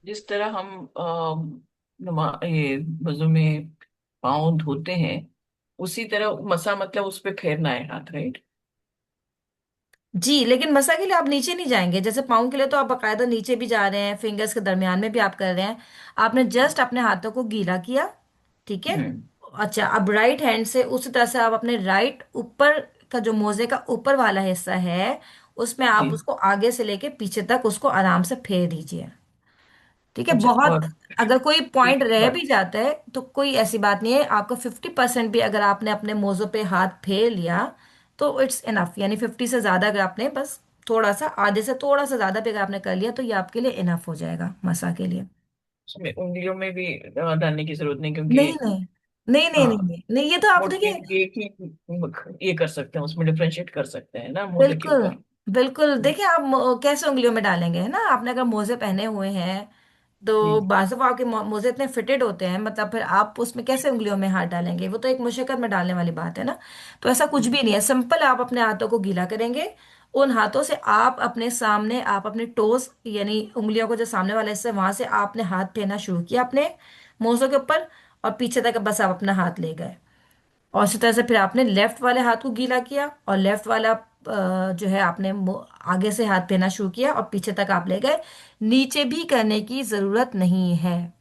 जिस तरह हम ये वजू में पाँव धोते हैं, उसी तरह मसा मतलब उस पे फेरना है हाथ, राइट? जी, लेकिन मसा के लिए आप नीचे नहीं जाएंगे, जैसे पाँव के लिए तो आप बाकायदा नीचे भी जा रहे हैं, फिंगर्स के दरमियान में भी आप कर रहे हैं। आपने जस्ट अपने हाथों को गीला किया, ठीक है। हम्म। अच्छा, अब राइट हैंड से उसी तरह से आप अपने राइट ऊपर का जो मोजे का ऊपर वाला हिस्सा है, उसमें आप जी। उसको आगे से लेके पीछे तक उसको आराम से फेर दीजिए। ठीक है, अच्छा। बहुत। और अगर कोई पॉइंट एक रह बार भी जाता है तो कोई ऐसी बात नहीं है, आपका 50% भी अगर आपने अपने मोजों पे हाथ फेर लिया तो इट्स इनफ, यानी 50 से ज्यादा अगर आपने बस थोड़ा सा, आधे से थोड़ा सा ज्यादा भी अगर आपने कर लिया तो ये आपके लिए इनफ हो जाएगा मसा के लिए। उसमें उंगलियों में भी डालने की जरूरत नहीं, क्योंकि नहीं नहीं नहीं नहीं नहीं हाँ, नहीं नहीं, ये तो आप मोटे देखिए। एक ही ये कर सकते हैं, उसमें डिफ्रेंशिएट कर सकते हैं ना मोजे के बिल्कुल ऊपर। बिल्कुल, देखिए आप कैसे उंगलियों में डालेंगे, है ना। आपने अगर मोजे पहने हुए हैं तो जी। बाजू आपके मोजे इतने फिटेड होते हैं, मतलब फिर आप उसमें कैसे उंगलियों में हाथ डालेंगे, वो तो एक मुश्किल में डालने वाली बात है ना। तो ऐसा कुछ भी नहीं है, सिंपल आप अपने हाथों को गीला करेंगे। उन हाथों से आप अपने सामने, आप अपने टोस यानी उंगलियों को जो सामने वाला हिस्सा है वहां से आपने हाथ फेरना शुरू किया अपने मोजों के ऊपर, और पीछे तक बस आप अपना हाथ ले गए। और उसी तरह से फिर आपने लेफ्ट वाले हाथ को गीला किया, और लेफ्ट वाला जो है आपने आगे से हाथ फेरना शुरू किया और पीछे तक आप ले गए। नीचे भी करने की जरूरत नहीं है,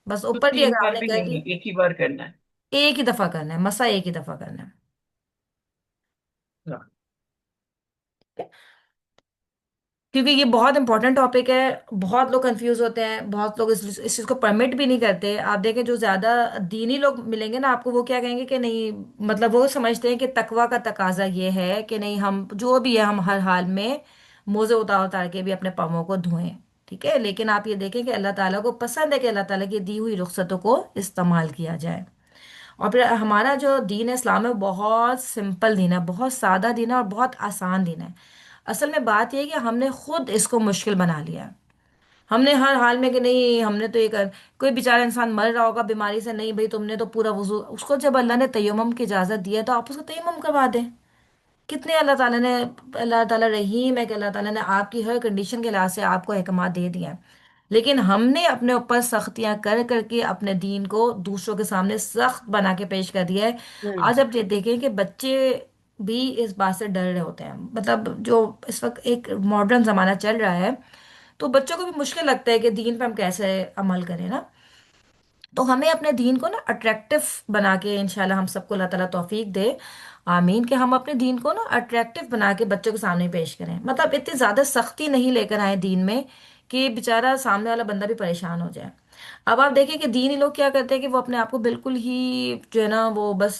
बस तो ऊपर भी तीन अगर बार आपने भी कर नहीं, लिया। एक ही बार करना है? एक ही दफा करना है मसा, एक ही दफा करना है। हाँ। क्योंकि ये बहुत इंपॉर्टेंट टॉपिक है, बहुत लोग कंफ्यूज होते हैं, बहुत लोग इस चीज़ को परमिट भी नहीं करते। आप देखें जो ज्यादा दीनी लोग मिलेंगे ना आपको, वो क्या कहेंगे कि नहीं, मतलब वो समझते हैं कि तकवा का तकाजा ये है कि नहीं, हम जो भी है हम हर हाल में मोजे उतार उतार के भी अपने पाँवों को धोएं। ठीक है, लेकिन आप ये देखें कि अल्लाह ताला को पसंद है कि अल्लाह ताला की दी हुई रुख्सतों को इस्तेमाल किया जाए। और फिर हमारा जो दीन है इस्लाम है, वो बहुत सिंपल दीन है, बहुत सादा दीन है और बहुत आसान दीन है। असल में बात यह है कि हमने खुद इसको मुश्किल बना लिया है। हमने हर हाल में कि नहीं, हमने तो ये कर, कोई बेचारा इंसान मर रहा होगा बीमारी से, नहीं भाई तुमने तो पूरा वजू, उसको जब अल्लाह ने तयम्मुम की इजाजत दी है तो आप उसको तयम्मुम करवा दें। कितने अल्लाह ताला रहीम है कि अल्लाह ताला ने आपकी हर कंडीशन के लिहाज से आपको अहकाम दे दिए हैं। लेकिन हमने अपने ऊपर सख्तियां कर करके अपने दीन को दूसरों के सामने सख्त बना के पेश कर दिया है। हम्म। आज आप ये देखें कि बच्चे भी इस बात से डर रहे होते हैं, मतलब जो इस वक्त एक मॉडर्न जमाना चल रहा है, तो बच्चों को भी मुश्किल लगता है कि दीन पे हम कैसे अमल करें ना। तो हमें अपने दीन को ना अट्रैक्टिव बना के, इंशाल्लाह हम सबको अल्लाह ताला तौफीक दे, आमीन, कि हम अपने दीन को ना अट्रैक्टिव बना के बच्चों के सामने पेश करें। मतलब इतनी ज्यादा सख्ती नहीं लेकर आए दीन में कि बेचारा सामने वाला बंदा भी परेशान हो जाए। अब आप देखिए कि दीनी लोग क्या करते हैं कि वो अपने आप को बिल्कुल ही जो है ना वो बस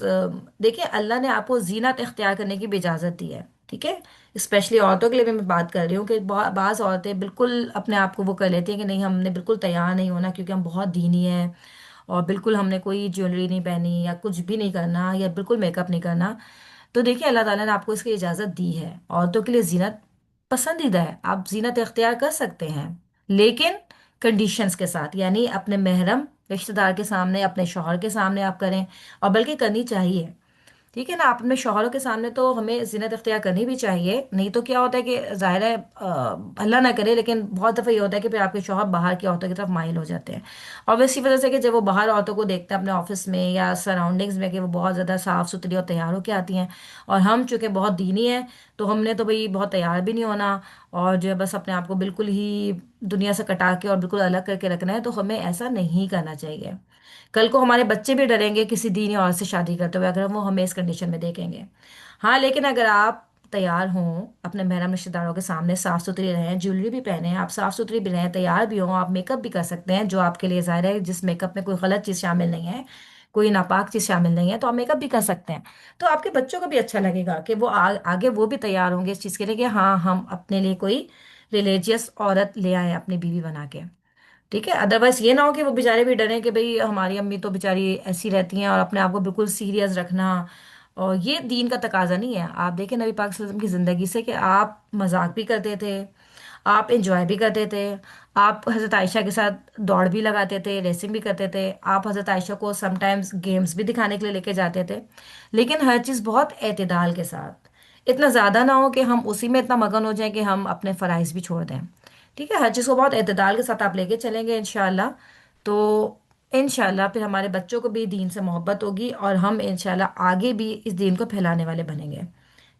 देखिए अल्लाह ने आपको जीनत इख्तियार करने की भी इजाजत दी है, ठीक है। स्पेशली औरतों के लिए भी मैं बात कर रही हूँ कि बाज औरतें बिल्कुल अपने आप को वो कर लेती हैं कि नहीं, हमने बिल्कुल तैयार नहीं होना क्योंकि हम बहुत दीनी हैं, और बिल्कुल हमने कोई ज्वेलरी नहीं पहनी या कुछ भी नहीं करना या बिल्कुल मेकअप नहीं करना। तो देखिए अल्लाह ताला ने आपको इसकी इजाज़त दी है, औरतों के लिए जीनत पसंदीदा है, आप जीनत इख्तियार कर सकते हैं, लेकिन कंडीशंस के साथ, यानी अपने महरम रिश्तेदार के सामने, अपने शौहर के सामने आप करें, और बल्कि करनी चाहिए। ठीक है ना, आप अपने शौहरों के सामने तो हमें जिन्नत इख्तियार करनी भी चाहिए, नहीं तो क्या होता है कि जाहिर है अल्लाह ना करे, लेकिन बहुत दफ़ा ये होता है कि फिर आपके शौहर बाहर की औरतों की तरफ माइल हो जाते हैं। और इसी वजह से कि जब वो बाहर औरतों को देखते हैं अपने ऑफिस में या सराउंडिंग्स में कि वो बहुत ज़्यादा साफ़ सुथरी और तैयार होकर आती हैं, और हम चूंकि बहुत दीनी हैं तो हमने तो भाई बहुत तैयार भी नहीं होना, और जो है बस अपने आप को बिल्कुल ही दुनिया से कटा के और बिल्कुल अलग करके रखना है, तो हमें ऐसा नहीं करना चाहिए। कल को हमारे बच्चे भी डरेंगे किसी दीनी औरत से शादी करते हुए अगर वो हमें इस कंडीशन में देखेंगे। हाँ, लेकिन अगर आप तैयार हों, अपने महरम रिश्तेदारों के सामने साफ सुथरी रहें, ज्वेलरी भी पहने, आप साफ सुथरी भी रहें, तैयार भी हों, आप मेकअप भी कर सकते हैं जो आपके लिए ज़ाहिर है, जिस मेकअप में कोई गलत चीज़ शामिल नहीं है, कोई नापाक चीज़ शामिल नहीं है, तो आप मेकअप भी कर सकते हैं। तो आपके बच्चों को भी अच्छा लगेगा कि वो आगे वो भी तैयार होंगे इस चीज़ के लिए कि हाँ हम अपने लिए कोई रिलीजियस औरत ले आए अपनी बीवी बना के। ठीक है, अदरवाइज ये ना हो कि वो बेचारे भी डरे कि भाई हमारी अम्मी तो बेचारी ऐसी रहती हैं, और अपने आप को बिल्कुल सीरियस रखना। और ये दीन का तकाजा नहीं है। आप देखें नबी पाक सल्लल्लाहु अलैहि वसल्लम की ज़िंदगी से कि आप मजाक भी करते थे, आप इंजॉय भी करते थे, आप हज़रत आयशा के साथ दौड़ भी लगाते थे, रेसिंग भी करते थे, आप हज़रत आयशा को समटाइम्स गेम्स भी दिखाने के लिए लेके जाते थे। लेकिन हर चीज़ बहुत एतदाल के साथ, इतना ज़्यादा ना हो कि हम उसी में इतना मगन हो जाए कि हम अपने फ़राइज़ भी छोड़ दें। ठीक है, हर चीज़ को बहुत एतदाल के साथ आप लेके चलेंगे इंशाल्लाह, तो इंशाल्लाह फिर हमारे बच्चों को भी दीन से मोहब्बत होगी, और हम इंशाल्लाह आगे भी इस दीन को फैलाने वाले बनेंगे।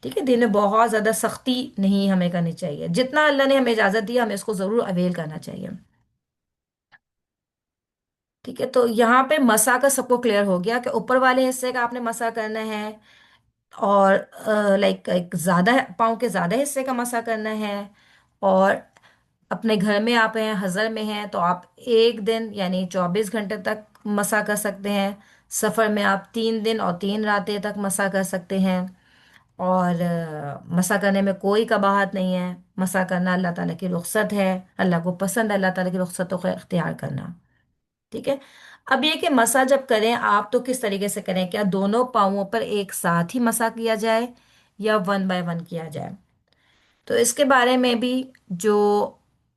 ठीक है, दीन में बहुत ज़्यादा सख्ती नहीं हमें करनी चाहिए, जितना अल्लाह ने हमें इजाज़त दी हमें इसको ज़रूर अवेल करना चाहिए। ठीक है, तो यहाँ पे मसा का सबको क्लियर हो गया कि ऊपर वाले हिस्से का आपने मसा करना है, और लाइक एक ज़्यादा पाँव के ज़्यादा हिस्से का मसा करना है। और अपने घर में आप हैं, हज़र में हैं, तो आप एक दिन यानी 24 घंटे तक मसा कर सकते हैं। सफ़र में आप 3 दिन और 3 रातें तक मसा कर सकते हैं। और मसा करने में कोई कबाहत नहीं है। मसा करना अल्लाह ताला की रुख्सत है, अल्लाह को पसंद है अल्लाह ताला की रुख्सतों का इख्तियार करना। ठीक है, अब ये कि मसा जब करें आप तो किस तरीके से करें, क्या दोनों पाँवों पर एक साथ ही मसा किया जाए या वन बाय वन किया जाए? तो इसके बारे में भी जो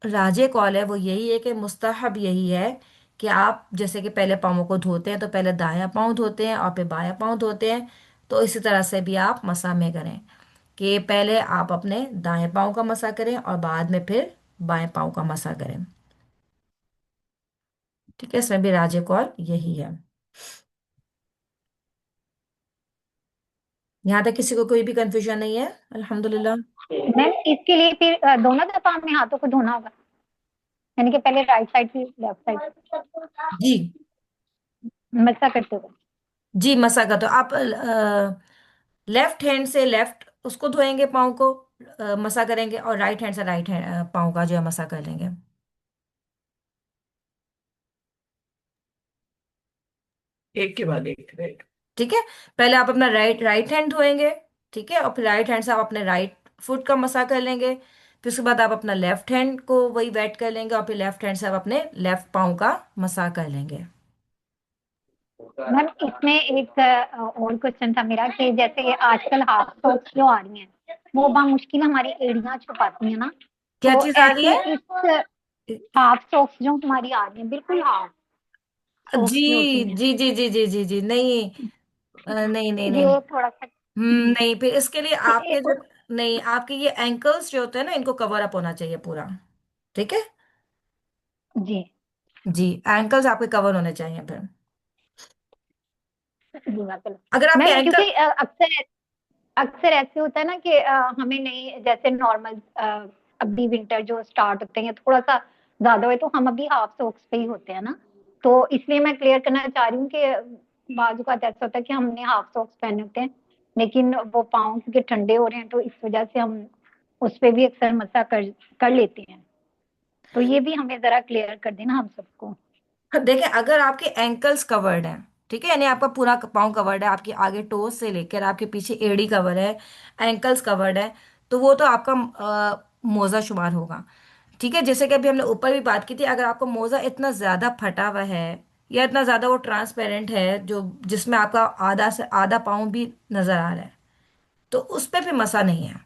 राजे कौल है वो यही है कि मुस्तहब यही है कि आप जैसे कि पहले पाँवों को धोते हैं तो पहले दायां पाँव धोते हैं और फिर बायां पाँव धोते हैं, तो इसी तरह से भी आप मसा में करें कि पहले आप अपने दाएं पाँव का मसा करें और बाद में फिर बाएं पाँव का मसा करें। ठीक है, इसमें भी राजे कौल यही है। यहाँ तक किसी को कोई भी कंफ्यूजन नहीं है, अल्हम्दुलिल्लाह। मैम इसके लिए फिर दोनों दफा हमें हाथों को धोना होगा, यानी कि पहले राइट साइड फिर लेफ्ट साइड जी, मसा करते हुए। जी मसा का तो आप लेफ्ट हैंड से लेफ्ट उसको धोएंगे पाँव को, मसा करेंगे, और राइट हैंड से राइट हैंड पाँव का जो है मसा कर लेंगे। एक के बाद एक, राइट। ठीक है, पहले आप अपना राइट राइट हैंड धोएंगे। ठीक है, और फिर राइट हैंड से आप अपने राइट फुट का मसा कर लेंगे। फिर उसके बाद आप अपना लेफ्ट हैंड को वही वेट कर लेंगे, और फिर लेफ्ट हैंड से आप अपने लेफ्ट पाँव का मसा कर लेंगे। मैम इसमें एक और क्वेश्चन था मेरा कि जैसे ये आजकल हाफ सॉक्स जो आ रही हैं वो मुश्किल हमारी एड़ियां छुपाती है ना, क्या तो चीज आ रही ऐसे है? इस हाफ सॉक्स जो हमारी आ रही हैं बिल्कुल हाफ जी सॉक्स जो होती हैं, जी जी जी जी जी जी, नहीं नहीं नहीं नहीं नहीं। ये थोड़ा सा नहीं, फिर इसके लिए ये आपके जो, नहीं आपके ये एंकल्स जो होते हैं ना इनको कवर अप होना चाहिए पूरा। ठीक है, जी जी एंकल्स आपके कवर होने चाहिए फिर। जी बात है। अगर आपके मैम एंकल, क्योंकि अक्सर अक्सर ऐसे होता है ना कि हमें नहीं, जैसे नॉर्मल अभी विंटर जो स्टार्ट होते हैं थोड़ा सा ज्यादा हुए तो हम अभी हाफ सॉक्स पे ही होते हैं ना, तो इसलिए मैं क्लियर करना चाह रही हूँ कि बाजू का ऐसा होता है कि हमने हाफ सॉक्स पहने होते हैं लेकिन वो पाँव क्योंकि ठंडे हो रहे हैं तो इस वजह से हम उस पे भी अक्सर मसा कर कर लेते हैं, तो ये भी हमें जरा क्लियर कर देना हम सबको। देखें अगर आपके एंकल्स कवर्ड हैं, ठीक है, यानी आपका पूरा पाँव कवर्ड है, आपकी आगे टोस से लेकर आपके पीछे एड़ी कवर है, एंकल्स कवर्ड है, तो वो तो आपका मोजा शुमार होगा। ठीक है, जैसे कि अभी हमने ऊपर भी बात की थी, अगर आपका मोजा इतना ज्यादा फटा हुआ है या इतना ज्यादा वो ट्रांसपेरेंट है जो जिसमें आपका आधा से आधा पाँव भी नजर आ रहा है, तो उस पे भी मसा नहीं है।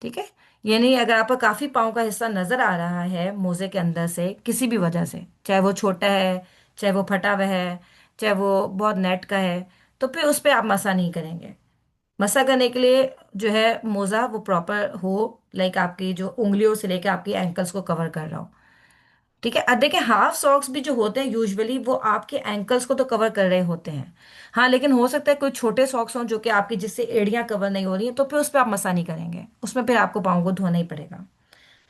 ठीक है, यानी अगर आपका काफी पाँव का हिस्सा नजर आ रहा है मोजे के अंदर से किसी भी वजह से, चाहे वो छोटा है, चाहे वो फटा हुआ है, चाहे वो बहुत नेट का है, तो फिर उस पे आप मसा नहीं करेंगे। मसा करने के लिए जो है मोजा वो प्रॉपर हो, लाइक आपकी जो उंगलियों से लेकर आपकी एंकल्स को कवर कर रहा हो। ठीक है, अब देखिए हाफ सॉक्स भी जो होते हैं यूजुअली वो आपके एंकल्स को तो कवर कर रहे होते हैं। हाँ, लेकिन हो सकता है कोई छोटे सॉक्स हों जो कि आपकी जिससे एड़ियां कवर नहीं हो रही हैं, तो फिर उस पर आप मसा नहीं करेंगे, उसमें फिर आपको पाँव को धोना ही पड़ेगा।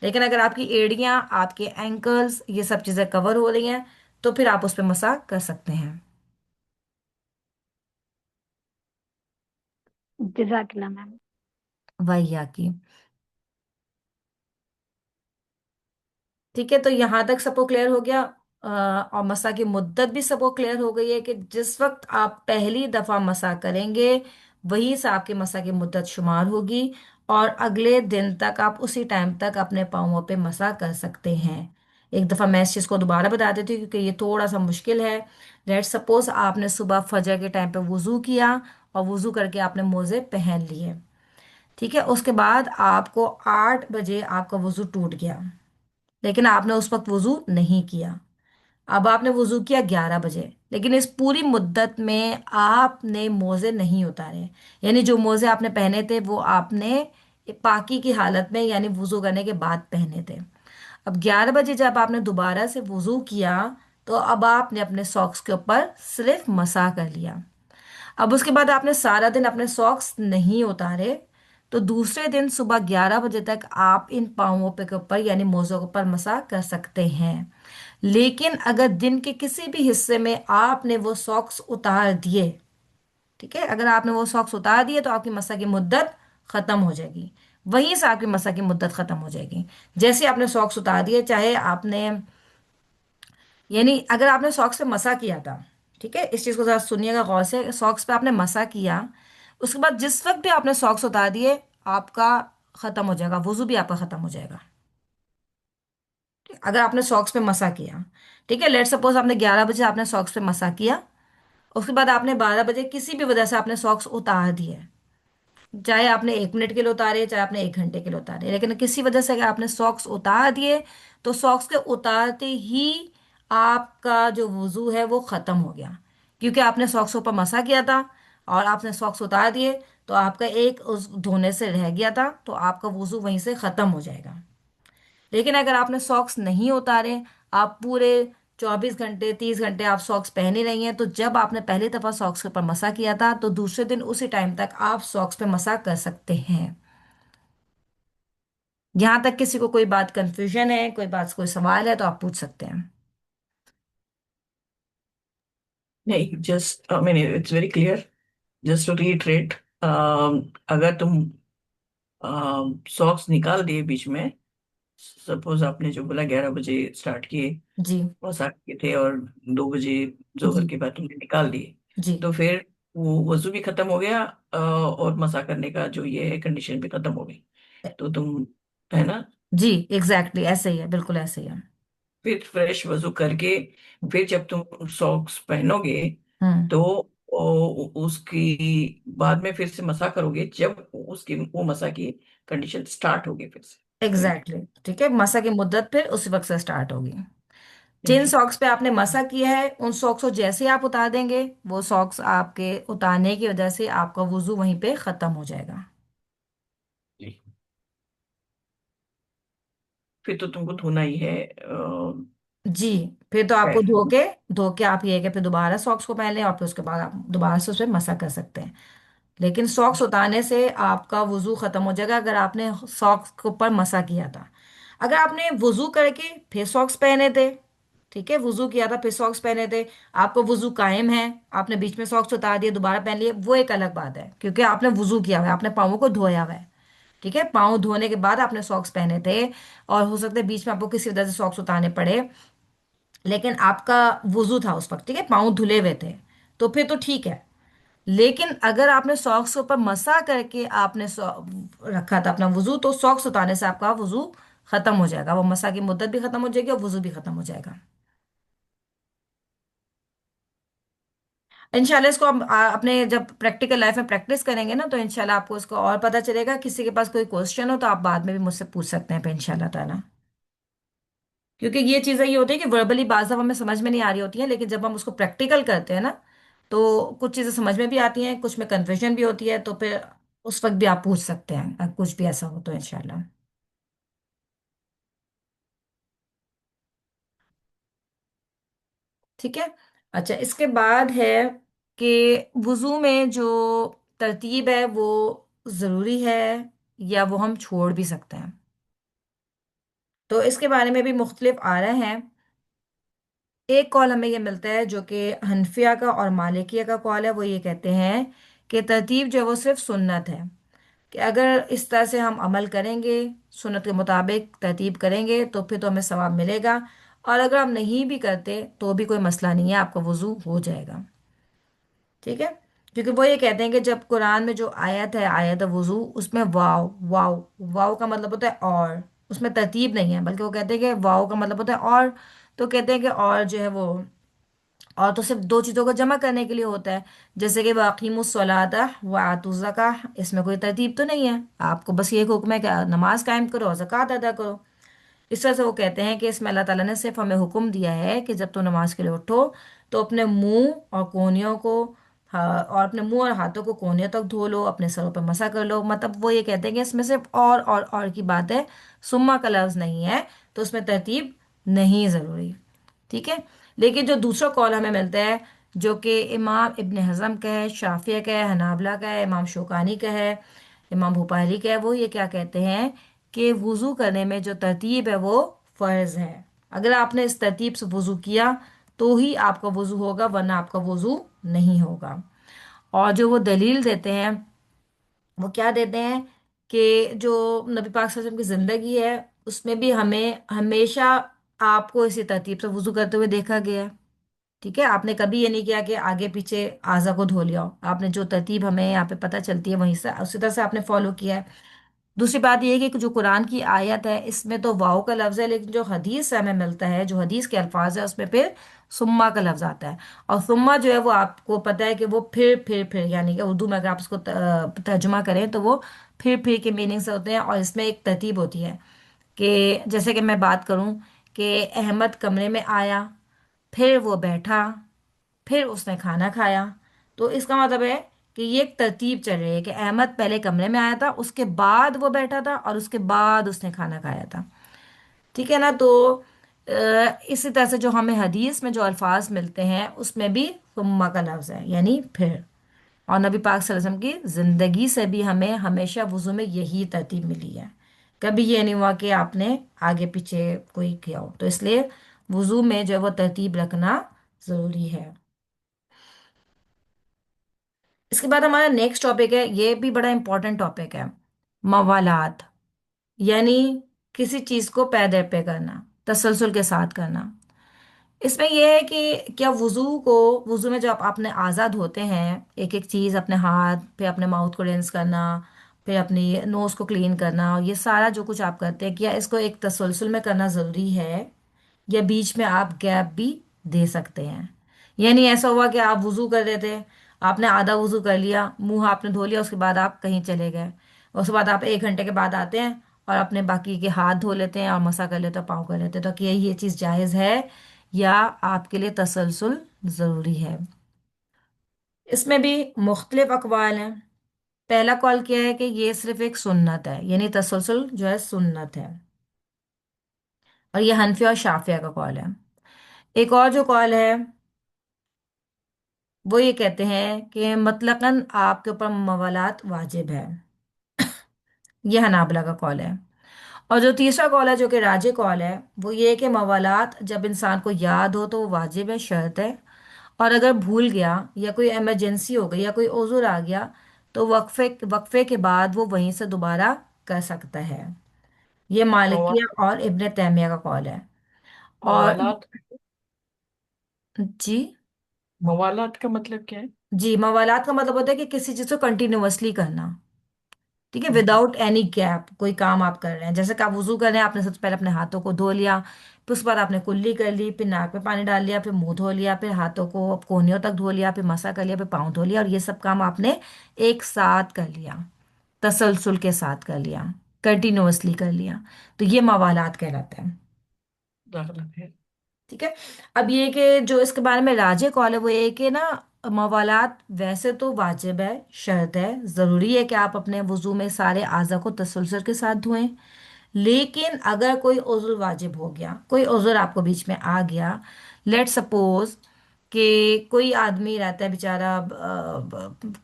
लेकिन अगर आपकी एड़ियां, आपके एंकल्स, ये सब चीजें कवर हो रही हैं, तो फिर आप उस पर मसा कर सकते हैं। जजाकल्ला मैम। वही आकी। ठीक है, तो यहाँ तक सबको क्लियर हो गया। और मसा की मुद्दत भी सबको क्लियर हो गई है कि जिस वक्त आप पहली दफा मसा करेंगे वही से आपके मसा की मुद्दत शुमार होगी, और अगले दिन तक आप उसी टाइम तक अपने पाँवों पे मसा कर सकते हैं। एक दफ़ा मैं इस चीज़ को दोबारा बता देती हूँ क्योंकि ये थोड़ा सा मुश्किल है। लेट सपोज आपने सुबह फजर के टाइम पे वुज़ू किया और वुज़ू करके आपने मोज़े पहन लिए। ठीक है, उसके बाद आपको 8 बजे आपका वुज़ू टूट गया, लेकिन आपने उस वक्त वुज़ू नहीं किया। अब आपने वुज़ू किया 11 बजे, लेकिन इस पूरी मुद्दत में आपने मोज़े नहीं उतारे, यानी जो मोज़े आपने पहने थे वो आपने पाकी की हालत में यानी वुज़ू करने के बाद पहने थे। अब 11 बजे जब आपने दोबारा से वुज़ू किया तो अब आपने अपने सॉक्स के ऊपर सिर्फ मसा कर लिया। अब उसके बाद आपने सारा दिन अपने सॉक्स नहीं उतारे, तो दूसरे दिन सुबह 11 बजे तक आप इन पाँवों पे के ऊपर यानी मोज़ों के ऊपर मसा कर सकते हैं। लेकिन अगर दिन के किसी भी हिस्से में आपने वो सॉक्स उतार दिए, ठीक है, अगर आपने वो सॉक्स उतार दिए तो आपकी मसा की मुद्दत खत्म हो जाएगी। वहीं से आपकी मसा की मुद्दत खत्म हो जाएगी। जैसे आपने सॉक्स उतार दिए, चाहे आपने, यानी अगर आपने सॉक्स पे मसा किया था, ठीक है, इस चीज को जरा सुनिएगा गौर से, सॉक्स पे आपने मसा किया, उसके बाद जिस वक्त भी आपने सॉक्स उतार दिए आपका खत्म हो जाएगा, वुजू भी आपका खत्म हो जाएगा। अगर आपने सॉक्स पे मसा किया, ठीक है, लेट सपोज आपने 11 बजे आपने सॉक्स पे मसा किया, उसके बाद आपने 12 बजे किसी भी वजह से आपने सॉक्स उतार दिए, चाहे आपने 1 मिनट के लिए उतारे चाहे आपने 1 घंटे के लिए उतारे, लेकिन किसी वजह से अगर आपने सॉक्स उतार दिए तो सॉक्स के उतारते ही आपका जो वुजू है वो खत्म हो गया, क्योंकि आपने सॉक्स ऊपर मसा किया था और आपने सॉक्स उतार दिए, तो आपका एक उस धोने से रह गया था, तो आपका वुजू वहीं से खत्म हो जाएगा। लेकिन अगर आपने सॉक्स नहीं उतारे, आप पूरे 24 घंटे 30 घंटे आप सॉक्स पहने रही हैं, तो जब आपने पहली दफा सॉक्स के ऊपर मसा किया था तो दूसरे दिन उसी टाइम तक आप सॉक्स पे मसा कर सकते हैं। यहां तक किसी को कोई बात कंफ्यूजन है, कोई बात कोई सवाल है तो आप पूछ सकते हैं। नहीं, just I mean it's very clear. Just to retreat, अगर तुम सॉक्स निकाल दिए बीच में, सपोज आपने जो बोला 11 बजे स्टार्ट किए, जी। मसा किए थे, और 2 बजे जोहर जी। के बाद तुमने निकाल दिए, जी। तो फिर वो वजू भी खत्म हो गया, और मसा करने का जो ये है कंडीशन भी खत्म हो गई। तो तुम, है ना, जी एग्जैक्टली ऐसे ही है, बिल्कुल ऐसे ही है। फिर फ्रेश वजू करके फिर जब तुम सॉक्स पहनोगे, हम्म। तो उसकी बाद में फिर से मसा करोगे, जब उसकी वो मसा की कंडीशन स्टार्ट होगी फिर से, राइट? एग्जैक्टली ठीक है, मसा की मुद्दत फिर उसी वक्त से स्टार्ट होगी। जिन ठीक है। सॉक्स पे आपने मसा किया है उन सॉक्स को जैसे ही आप उतार देंगे, वो सॉक्स आपके उतारने की वजह से आपका वुजू वहीं पे खत्म हो जाएगा। जी। फिर तो तुमको धोना ही है जी। फिर तो आपको पैर। धो के आप ये है कि फिर दोबारा सॉक्स को पहन लें और फिर उसके बाद आप दोबारा से उस पर मसा कर सकते हैं। लेकिन सॉक्स उतारने से आपका वुजू खत्म हो जाएगा अगर आपने सॉक्स के ऊपर मसा किया था। अगर आपने वुजू करके फिर सॉक्स पहने थे, ठीक है, वुजू किया था फिर सॉक्स पहने थे, आपका वुजू कायम है, आपने बीच में सॉक्स उतार दिए दोबारा पहन लिए, वो एक अलग बात है, क्योंकि आपने वुजू किया हुआ है, आपने पाँवों को धोया हुआ है। ठीक है, पाँव धोने के बाद आपने सॉक्स पहने थे और हो सकता है बीच में आपको किसी वजह से सॉक्स उतारने पड़े, लेकिन आपका वुजू था उस वक्त, ठीक है, पाँव धुले हुए थे, तो फिर तो ठीक है। लेकिन अगर आपने सॉक्स के ऊपर मसा करके आपने रखा था अपना वुजू, तो सॉक्स उतारने से आपका वुजू खत्म हो जाएगा, वो मसा की मुद्दत भी खत्म हो जाएगी और वुजू भी खत्म हो जाएगा। इंशाल्लाह इसको हम अपने जब प्रैक्टिकल लाइफ में प्रैक्टिस करेंगे ना, तो इंशाल्लाह आपको इसको और पता चलेगा। किसी के पास कोई क्वेश्चन हो तो आप बाद में भी मुझसे पूछ सकते हैं, पे इंशाल्लाह ताला। क्योंकि ये चीज़ें ये होती है कि वर्बली बात हमें समझ में नहीं आ रही होती हैं, लेकिन जब हम उसको प्रैक्टिकल करते हैं ना, तो कुछ चीज़ें समझ में भी आती हैं, कुछ में कन्फ्यूजन भी होती है, तो फिर उस वक्त भी आप पूछ सकते हैं अगर कुछ भी ऐसा हो तो इंशाल्लाह। ठीक है। अच्छा, इसके बाद है कि वुजू में जो तरतीब है वो ज़रूरी है या वो हम छोड़ भी सकते हैं, तो इसके बारे में भी मुख्तलिफ आ रहे हैं। एक कॉल हमें ये मिलता है जो कि हनफिया का और मालिकिया का कॉल है, वो ये कहते हैं कि तरतीब जो है वो सिर्फ सुन्नत है, कि अगर इस तरह से हम अमल करेंगे, सुन्नत के मुताबिक तरतीब करेंगे तो फिर तो हमें सवाब मिलेगा, और अगर हम नहीं भी करते तो भी कोई मसला नहीं है, आपका वुजू हो जाएगा। ठीक है, क्योंकि वो ये कहते हैं कि जब कुरान में जो आयत है आयत वुजू, उसमें वाव वाव वाव का मतलब होता है और, उसमें तरतीब नहीं है, बल्कि वो कहते हैं कि वाव का मतलब होता है और। तो कहते हैं कि और जो है वो, और तो सिर्फ दो चीजों को जमा करने के लिए होता है। जैसे कि वाक़ीमुस्सलाता व आतुज़्ज़का, इसमें कोई तरतीब तो नहीं है, आपको बस ये एक हुक्म है कि नमाज कायम करो और ज़कात अदा करो। इस तरह से वो कहते हैं कि इसमें अल्लाह ताला ने सिर्फ हमें हुक्म दिया है कि जब तुम नमाज के लिए उठो तो अपने मुंह और कोहनियों को, हाँ, और अपने मुंह और हाथों को कोहनियों तक धो लो, अपने सरों पर मसा कर लो। मतलब वो ये कहते हैं कि इसमें सिर्फ और की बात है, सुम्मा का लफ्ज नहीं है, तो उसमें तरतीब नहीं ज़रूरी। ठीक है। लेकिन जो दूसरा कॉल हमें मिलता है, जो कि इमाम इब्न हज़म का है, शाफिया का है, हनाबला का है, इमाम शौकानी का है, इमाम भूपाली का है, वो ये क्या कहते हैं कि वुजू करने में जो तरतीब है वो फ़र्ज है। अगर आपने इस तरतीब से वुजू किया तो ही आपका वुजू होगा, वरना आपका वुजू नहीं होगा। और जो वो दलील देते हैं, वो क्या देते हैं कि जो नबी पाक सल्लल्लाहु अलैहि वसल्लम की ज़िंदगी है उसमें भी हमें हमेशा आपको इसी तरतीब से वुजू करते हुए देखा गया है। ठीक है, आपने कभी ये नहीं किया कि आगे पीछे आज़ा को धो लिया हो, आपने जो तरतीब हमें यहाँ पे पता चलती है वहीं से उसी तरह से आपने फॉलो किया है। दूसरी बात यह है कि जो कुरान की आयत है इसमें तो वाव का लफ्ज़ है, लेकिन जो हदीस से हमें मिलता है, जो हदीस के अल्फाज है, उसमें फिर सुम्मा का लफ्ज़ आता है। और सुम्मा जो है वो आपको पता है कि वो फिर यानी कि उर्दू में अगर आप उसको तर्जुमा करें तो वो फिर के मीनिंग से होते हैं। और इसमें एक तरतीब होती है कि जैसे कि मैं बात करूं कि अहमद कमरे में आया, फिर वो बैठा, फिर उसने खाना खाया। तो इसका मतलब है कि ये एक तरतीब चल रही है कि अहमद पहले कमरे में आया था, उसके बाद वो बैठा था, और उसके बाद उसने खाना खाया था। ठीक है ना। तो इसी तरह से जो हमें हदीस में जो अल्फाज मिलते हैं उसमें भी सुम्मा का लफ्ज है, यानी फिर। और नबी पाक सल्लल्लाहु अलैहि वसल्लम की जिंदगी से भी हमें हमेशा वुजू में यही तरतीब मिली है। कभी ये नहीं हुआ कि आपने आगे पीछे कोई किया हो। तो इसलिए वुजू में जो है वो तरतीब रखना जरूरी है। इसके बाद हमारा नेक्स्ट टॉपिक है, ये भी बड़ा इंपॉर्टेंट टॉपिक है, मवालात, यानी किसी चीज को पै दर पे करना, तसलसल के साथ करना। इसमें यह है कि क्या वुजू में जब आपने आज़ाद होते हैं, एक एक चीज़, अपने हाथ, फिर अपने माउथ को रिंस करना, फिर अपनी नोज को क्लीन करना, और ये सारा जो कुछ आप करते हैं, क्या इसको एक तसलसल में करना ज़रूरी है, या बीच में आप गैप भी दे सकते हैं? यानी ऐसा हुआ कि आप वुजू कर रहे थे, आपने आधा वुजू कर लिया, मुंह आपने धो लिया, उसके बाद आप कहीं चले गए, उसके बाद आप 1 घंटे के बाद आते हैं और अपने बाकी के हाथ धो लेते हैं और मसा कर लेते हैं, पाँव कर लेते हैं। तो क्या ये चीज़ जायज़ है, या आपके लिए तसलसल ज़रूरी है? इसमें भी मुख्तलिफ अकवाल हैं। पहला कॉल क्या है कि ये सिर्फ एक सुन्नत है, यानी तसलसल जो है सुन्नत है, और ये हनफी और शाफिया का कॉल है। एक और जो कॉल है वो ये कहते हैं कि मतलकन आपके ऊपर मवालात वाजिब है, ये हनाबला का कॉल है। और जो तीसरा कॉल है जो कि राजे कॉल है, वो ये है कि मवालात जब इंसान को याद हो तो वो वाजिब है, शर्त है। और अगर भूल गया या कोई इमरजेंसी हो गई या कोई ओज़ुर आ गया तो वक्फे वक्फे के बाद वो वहीं से दोबारा कर सकता है। ये मवा, मालिकिया और इब्ने तैमिया का कॉल है। और मवालात। जी, मवालात का मतलब क्या है? जी, मवालात का मतलब होता है कि किसी चीज़ को कंटिन्यूअसली करना। ठीक है, हम्म। विदाउट एनी गैप कोई काम आप कर रहे हैं, जैसे कि आप वुजू कर रहे हैं, आपने सबसे पहले अपने हाथों को धो लिया, फिर उसके बाद आपने कुल्ली कर ली, फिर नाक में पानी डाल लिया, फिर मुंह धो लिया, फिर हाथों को कोहनियों तक धो लिया, फिर मसा कर लिया, फिर पाँव धो लिया, और ये सब काम आपने एक साथ कर लिया, तसलसल के साथ कर लिया, कंटिन्यूअसली कर लिया। तो ये मवालात कहलाता है। दाखिला है। ठीक है। अब ये कि जो इसके बारे में राजे कॉल है वो ये कि ना, मवालात वैसे तो वाजिब है, शर्त है, ज़रूरी है कि आप अपने वुजू में सारे आज़ा को तसलसल के साथ धोएं। लेकिन अगर कोई उज़्र वाजिब हो गया, कोई उज़्र आपको बीच में आ गया, लेट सपोज कि कोई आदमी रहता है बेचारा,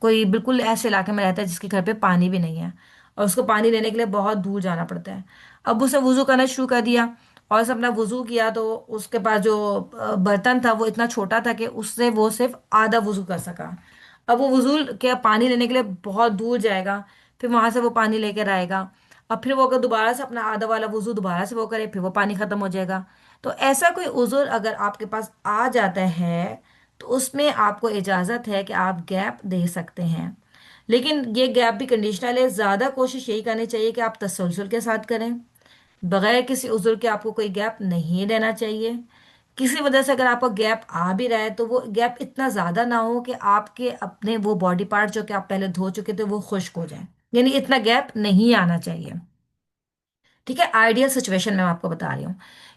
कोई बिल्कुल ऐसे इलाके में रहता है जिसके घर पे पानी भी नहीं है, और उसको पानी लेने के लिए बहुत दूर जाना पड़ता है। अब उसे वुजू करना शुरू कर दिया और उसने अपना वुजू किया, तो उसके पास जो बर्तन था वो इतना छोटा था कि उससे वो सिर्फ आधा वुजू कर सका। अब वो वुजू के पानी लेने के लिए बहुत दूर जाएगा, फिर वहां से वो पानी लेकर आएगा, अब फिर वो अगर दोबारा से अपना आधा वाला वुजू दोबारा से वो करे, फिर वो पानी खत्म हो जाएगा। तो ऐसा कोई उज़र अगर आपके पास आ जाता है तो उसमें आपको इजाज़त है कि आप गैप दे सकते हैं। लेकिन ये गैप भी कंडीशनल है, ज़्यादा कोशिश यही करनी चाहिए कि आप तसलसल के साथ करें, बगैर किसी उज़र के आपको कोई गैप नहीं लेना चाहिए। किसी वजह से अगर आपका गैप आ भी रहा है तो वो गैप इतना ज्यादा ना हो कि आपके अपने वो बॉडी पार्ट जो कि आप पहले धो चुके थे वो खुश्क हो जाए, यानी इतना गैप नहीं आना चाहिए। ठीक है, आइडियल सिचुएशन में मैं आपको बता रही हूँ।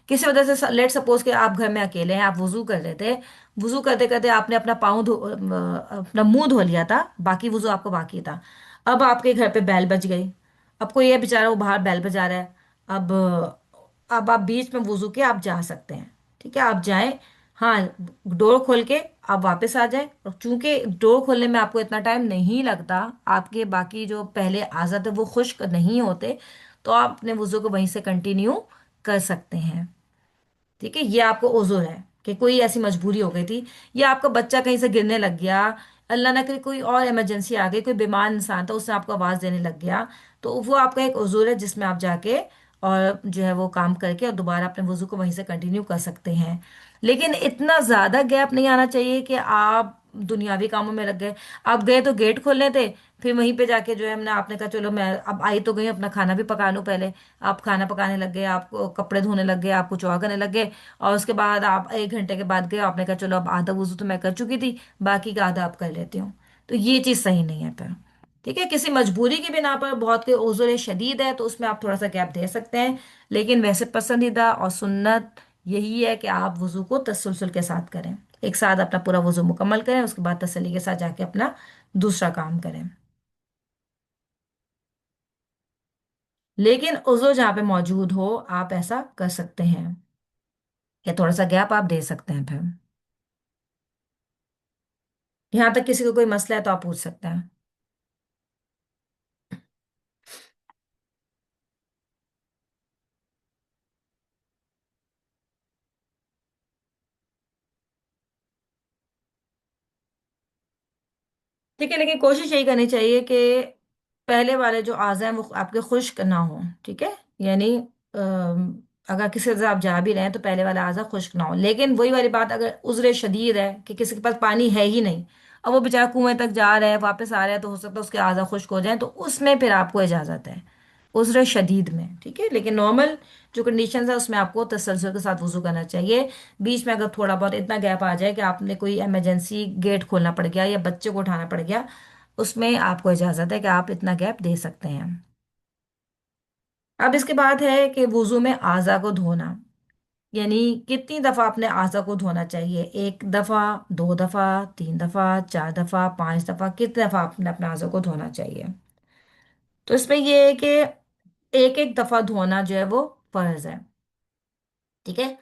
किसी वजह से लेट सपोज कि आप घर में अकेले हैं, आप वुजू कर रहे थे, वुजू करते करते आपने अपना पाँव धो अपना मुंह धो लिया था, बाकी वुजू आपको बाकी था। अब आपके घर पे बैल बज गई। अब कोई ये बेचारा वो बाहर बैल बजा रहा है। अब अब आप बीच में वुजू के आप जा सकते हैं। ठीक है, आप जाएं। हाँ, डोर खोल के आप वापस आ जाएं, और चूंकि डोर खोलने में आपको इतना टाइम नहीं लगता, आपके बाकी जो पहले आज़ाद है वो खुश्क नहीं होते, तो आप अपने वुजू को वहीं से कंटिन्यू कर सकते हैं। ठीक है, ये आपको उज़ुर है कि कोई ऐसी मजबूरी हो गई थी, या आपका बच्चा कहीं से गिरने लग गया, अल्लाह ना करे कोई और इमरजेंसी आ गई, कोई बीमार इंसान था उसने आपको आवाज़ देने लग गया, तो वो आपका एक उज़ुर है जिसमें आप जाके और जो है वो काम करके और दोबारा अपने वुजू को वहीं से कंटिन्यू कर सकते हैं। लेकिन इतना ज़्यादा गैप नहीं आना चाहिए कि आप दुनियावी कामों में लग गए। आप गए तो गेट खोलने थे, फिर वहीं पे जाके जो है हमने आपने कहा चलो मैं अब आई तो गई, अपना खाना भी पका लूं पहले। आप खाना पकाने लग गए, आप कपड़े धोने लग गए, आप कुछ और करने लग गए, और उसके बाद आप 1 घंटे के बाद गए, आपने कहा चलो अब आधा वुजू तो मैं कर चुकी थी, बाकी का आधा आप कर लेती हूँ। तो ये चीज़ सही नहीं है फिर। ठीक है, किसी मजबूरी की बिना पर बहुत कोई ओज़र शदीद है तो उसमें आप थोड़ा सा गैप दे सकते हैं। लेकिन वैसे पसंदीदा और सुन्नत यही है कि आप वुजू को तसलसल के साथ करें, एक साथ अपना पूरा वुजू मुकम्मल करें, उसके बाद तसल्ली के साथ जाके अपना दूसरा काम करें। लेकिन उज़र जहाँ पे मौजूद हो आप ऐसा कर सकते हैं, या थोड़ा सा गैप आप दे सकते हैं फिर। यहाँ तक किसी को कोई मसला है तो आप पूछ सकते हैं। ठीक है, लेकिन कोशिश यही करनी चाहिए कि पहले वाले जो आज़ा हैं वो आपके खुश्क ना हो। ठीक है, यानी अगर किसी से आप जा भी रहे हैं तो पहले वाला आज़ा खुश्क ना हो। लेकिन वही वाली बात, अगर उज़्र शदीद है कि किसी के पास पानी है ही नहीं, अब वो बेचारा कुएं तक जा रहा है वापस आ रहा है, तो हो सकता है उसके आज़ा खुश्क हो जाए, तो उसमें फिर आपको इजाज़त है उज़्र शदीद में। ठीक है, लेकिन नॉर्मल जो कंडीशंस है उसमें आपको तसलसल के साथ वजू करना चाहिए। बीच में अगर थोड़ा बहुत इतना गैप आ जाए कि आपने कोई इमरजेंसी गेट खोलना पड़ गया या बच्चे को उठाना पड़ गया, उसमें आपको इजाजत है कि आप इतना गैप दे सकते हैं। अब इसके बाद है कि वुजू में आज़ा को धोना, यानी कितनी दफा अपने आज़ा को धोना चाहिए, 1 दफा, 2 दफा, 3 दफा, 4 दफा, 5 दफा, कितने दफा आपने अपने आज़ा को धोना चाहिए। तो इसमें यह है कि एक एक दफा धोना जो है वो फर्ज है। ठीक है,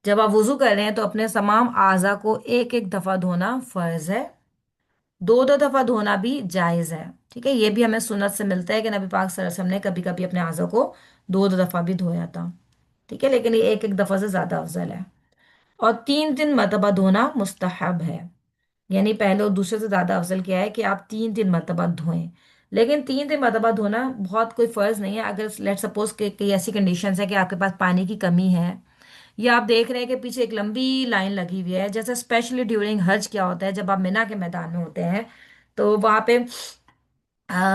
जब आप वुजू कर रहे हैं तो अपने तमाम आज़ा को एक एक दफा धोना फर्ज है। दो दो दफा धोना भी जायज है। ठीक है, ये भी हमें सुन्नत से मिलता है कि नबी पाक सल्लल्लाहु अलैहि वसल्लम ने कभी कभी अपने आज़ा को दो दो दफा भी धोया था। ठीक है, लेकिन ये एक एक दफा से ज्यादा अफजल है। और 3 3 मरतबा धोना मुस्तहब है, यानी पहले और दूसरे से ज्यादा अफजल क्या है कि आप 3 3 मरतबा धोएं। लेकिन 3 3 मरतबा धोना बहुत कोई फर्ज नहीं है। अगर लेट सपोज कि कई ऐसी कंडीशंस है कि आपके पास पानी की कमी है, या आप देख रहे हैं कि पीछे एक लंबी लाइन लगी हुई है, जैसे स्पेशली ड्यूरिंग हज क्या होता है, जब आप मिना के मैदान में होते हैं तो वहां पे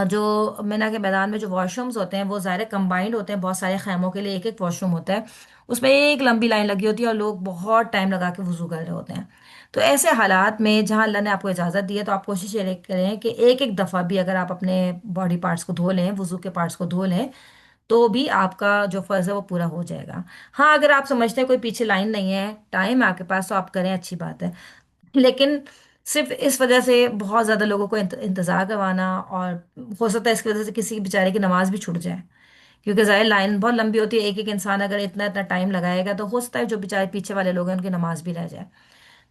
जो मीना के मैदान में जो वॉशरूम्स होते हैं वो ज़ाहिर कंबाइंड होते हैं, बहुत सारे खैमों के लिए एक एक वॉशरूम होता है, उसमें एक लंबी लाइन लगी होती है और लोग बहुत टाइम लगा के वजू कर रहे होते हैं। तो ऐसे हालात में जहां अल्लाह ने आपको इजाज़त दी है तो आप कोशिश ये करें कि एक एक दफ़ा भी अगर आप अपने बॉडी पार्ट्स को धो लें, वजू के पार्ट्स को धो लें, तो भी आपका जो फ़र्ज़ है वो पूरा हो जाएगा। हाँ, अगर आप समझते हैं कोई पीछे लाइन नहीं है, टाइम है आपके पास, तो आप करें, अच्छी बात है। लेकिन सिर्फ इस वजह से बहुत ज़्यादा लोगों को इंतज़ार करवाना, और हो सकता है इसकी वजह से किसी बेचारे की नमाज भी छूट जाए, क्योंकि ज़ाहिर लाइन बहुत लंबी होती है, एक एक इंसान अगर इतना इतना टाइम लगाएगा तो हो सकता है जो बेचारे पीछे वाले लोग हैं उनकी नमाज भी रह जाए।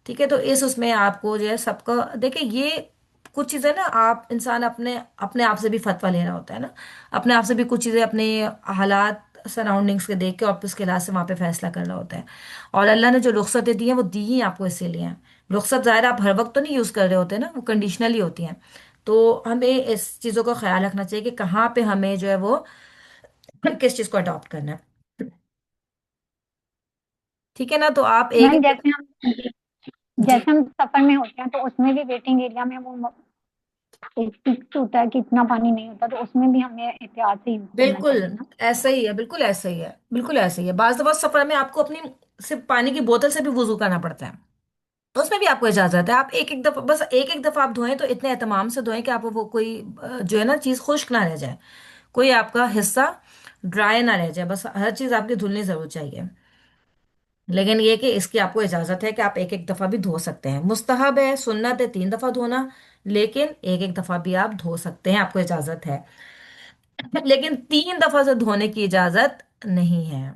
ठीक है, तो इस उसमें आपको जो है सबका देखिए, ये कुछ चीज़ें ना आप इंसान अपने अपने आप से भी फतवा ले रहा होता है ना, अपने आप से भी कुछ चीज़ें अपने हालात सराउंडिंग्स के देख के और फिर उसके लिहाज से वहाँ पे फैसला कर रहा होता है। और अल्लाह ने जो रुख्सतें दी हैं वो दी ही आपको इसीलिए हैं। रुख्सत ज़ाहिर आप हर वक्त तो नहीं यूज़ कर रहे होते ना, वो कंडीशनली होती हैं। तो हमें इस चीज़ों का ख्याल रखना चाहिए कि कहाँ पे हमें जो है वो किस चीज़ को अडॉप्ट करना है। ठीक है ना, तो आप एक मैम एक। जी। जैसे हम सफर में होते हैं तो उसमें भी वेटिंग एरिया में वो एक फिक्स होता है कि इतना पानी नहीं होता, तो उसमें भी हमें एहतियात से यूज करना बिल्कुल चाहिए ना। ऐसा ही है, बिल्कुल ऐसा ही है, बिल्कुल ऐसा ही है। बाज दफा सफर में आपको अपनी सिर्फ पानी की बोतल से भी वुजू करना पड़ता है, तो उसमें भी आपको इजाजत है। आप एक एक दफा, बस एक एक दफा आप धोएं तो इतने एहतमाम से धोएं कि आप वो कोई जो है ना चीज खुश्क ना रह जाए, कोई आपका हिस्सा ड्राई ना रह जाए, बस हर चीज आपकी धुलनी जरूर चाहिए। लेकिन ये कि इसकी आपको इजाजत है कि आप एक एक दफा भी धो सकते हैं। मुस्तहब है, सुन्नत है 3 दफा धोना, लेकिन एक एक दफा भी आप धो सकते हैं, आपको इजाजत है। लेकिन 3 दफा से धोने की इजाजत नहीं है।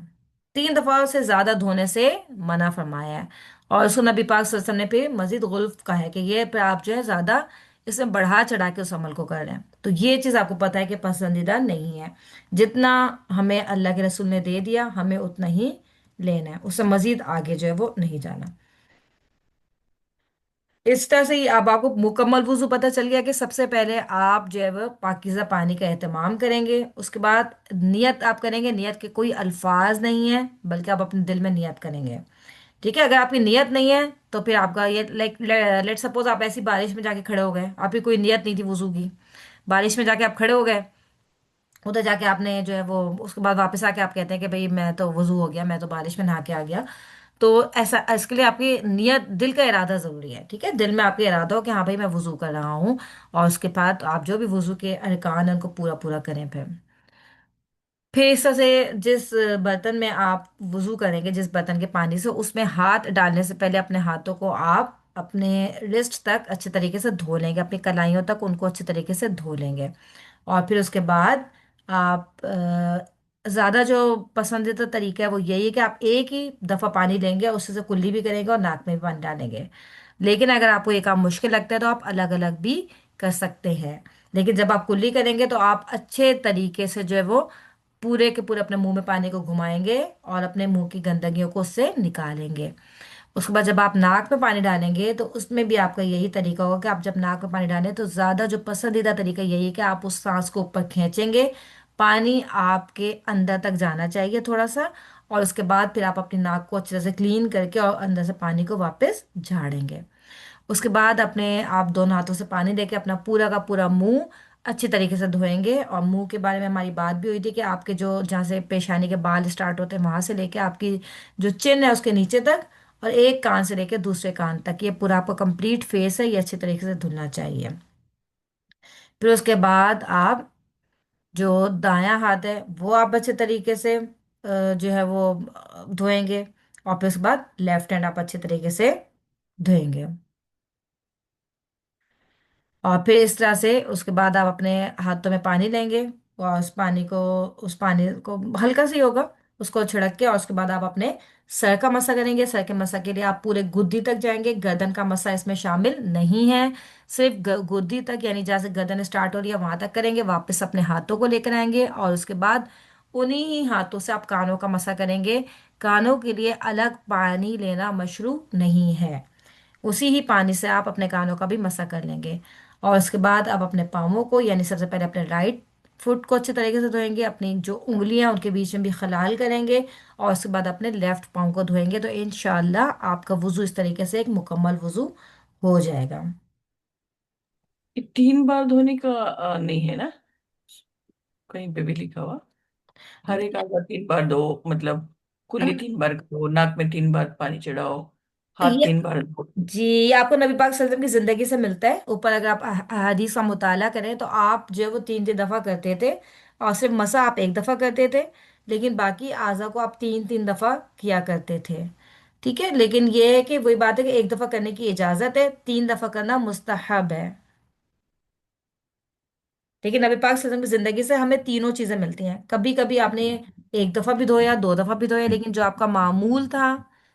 3 दफा से ज्यादा धोने से मना फरमाया है। और उसको नबी पाक सल्लल्लाहु अलैहि वसल्लम ने फिर मजीद गुल्फ का है कि ये पे आप जो है ज्यादा इसमें बढ़ा चढ़ा के उस अमल को कर रहे हैं, तो ये चीज आपको पता है कि पसंदीदा नहीं है। जितना हमें अल्लाह के रसूल ने दे दिया हमें उतना ही लेना है, उससे मजीद आगे जो है वो नहीं जाना। इस तरह से ही अब आपको मुकम्मल वुजू पता चल गया कि सबसे पहले आप जो है वो पाकीज़ा पानी का एहतमाम करेंगे, उसके बाद नियत आप करेंगे। नियत के कोई अल्फाज नहीं है, बल्कि आप अपने दिल में नियत करेंगे। ठीक है, अगर आपकी नियत नहीं है तो फिर आपका ये लाइक लेट सपोज आप ऐसी बारिश में जाके खड़े हो गए, आपकी कोई नियत नहीं थी वुजू की, बारिश में जाके आप खड़े हो गए, उधर जाके आपने जो है वो उसके बाद वापस आके आप कहते हैं कि भाई मैं तो वुजू हो गया, मैं तो बारिश में नहा के आ गया। तो ऐसा इसके लिए आपकी नियत, दिल का इरादा जरूरी है। ठीक है, दिल में आपका इरादा हो कि हाँ भाई मैं वुजू कर रहा हूँ, और उसके बाद आप जो भी वुजू के अरकान हैं उनको पूरा पूरा करें। फिर इस तरह से जिस बर्तन में आप वुजू करेंगे, जिस बर्तन के पानी से, उसमें हाथ डालने से पहले अपने हाथों को आप अपने रिस्ट तक अच्छे तरीके से धो लेंगे, अपनी कलाइयों तक उनको अच्छे तरीके से धो लेंगे। और फिर उसके बाद आप ज़्यादा जो पसंदीदा तरीका है वो यही है कि आप एक ही दफ़ा पानी लेंगे, उससे से कुल्ली भी करेंगे और नाक में भी पानी डालेंगे। लेकिन अगर आपको ये काम मुश्किल लगता है तो आप अलग अलग भी कर सकते हैं। लेकिन जब आप कुल्ली करेंगे तो आप अच्छे तरीके से जो है वो पूरे के पूरे अपने मुंह में पानी को घुमाएंगे और अपने मुंह की गंदगियों को उससे निकालेंगे। उसके बाद जब आप नाक में पानी डालेंगे तो उसमें भी आपका यही तरीका होगा कि आप जब नाक में पानी डालें तो ज़्यादा जो पसंदीदा तरीका यही है कि आप उस सांस को ऊपर खींचेंगे, पानी आपके अंदर तक जाना चाहिए थोड़ा सा, और उसके बाद फिर आप अपनी नाक को अच्छे से क्लीन करके और अंदर से पानी को वापस झाड़ेंगे। उसके बाद अपने आप दोनों हाथों से पानी लेके अपना पूरा का पूरा मुंह अच्छी तरीके से धोएंगे। और मुंह के बारे में हमारी बात भी हुई थी कि आपके जो जहाँ से पेशानी के बाल स्टार्ट होते हैं वहां से लेके आपकी जो चिन है उसके नीचे तक, और एक कान से लेके दूसरे कान तक, ये पूरा आपका कंप्लीट फेस है, ये अच्छे तरीके से धुलना चाहिए। फिर उसके बाद आप जो दायां हाथ है वो आप अच्छे तरीके से जो है वो धोएंगे। और फिर उसके बाद लेफ्ट हैंड आप अच्छे तरीके से धोएंगे। और फिर इस तरह से उसके बाद आप अपने हाथों में पानी लेंगे, और उस पानी को हल्का सा ही होगा, उसको छिड़क के, और उसके बाद आप अपने सर का मसा करेंगे। सर के मसा के लिए आप पूरे गुद्दी तक जाएंगे, गर्दन का मसा इसमें शामिल नहीं है। सिर्फ गुद्दी तक, यानी जहाँ से गर्दन स्टार्ट हो रही है वहां तक करेंगे। वापस अपने हाथों को लेकर आएंगे और उसके बाद उन्हीं ही हाथों से आप कानों का मसा करेंगे। कानों के लिए अलग पानी लेना मशरू नहीं है, उसी ही पानी से आप अपने कानों का भी मसा कर लेंगे। और उसके बाद आप अपने पाँवों को, यानी सबसे पहले अपने राइट फुट को अच्छे तरीके से धोएंगे, अपनी जो उंगलियां उनके बीच में भी खलाल करेंगे, और उसके बाद अपने लेफ्ट पाँव को धोएंगे। तो इंशाल्लाह आपका वुजू इस तरीके से एक मुकम्मल वुजू हो जाएगा। ये 3 बार धोने का नहीं है ना, कहीं पे भी लिखा हुआ? हर एक आधा 3 बार दो, मतलब कुल्ली 3 बार करो, नाक में 3 बार पानी चढ़ाओ, हाथ ये 3 बार धो। जी, ये आपको नबी पाक सल्लल्लाहु अलैहि वसल्लम की जिंदगी से मिलता है। ऊपर अगर आप हदीस का मुताला करें तो आप जो है वो 3 3 दफा करते थे, और सिर्फ मसा आप एक दफा करते थे, लेकिन बाकी आज़ा को आप 3 3 दफा किया करते थे। ठीक है, लेकिन ये है कि वही बात है कि एक दफा करने की इजाजत है, 3 दफा करना मुस्तहब है। लेकिन नबी पाक सल्लल्लाहु अलैहि वसल्लम की जिंदगी से हमें तीनों चीजें मिलती हैं। कभी कभी आपने एक दफा भी धोया, 2 दफा भी धोया, लेकिन जो आपका मामूल था,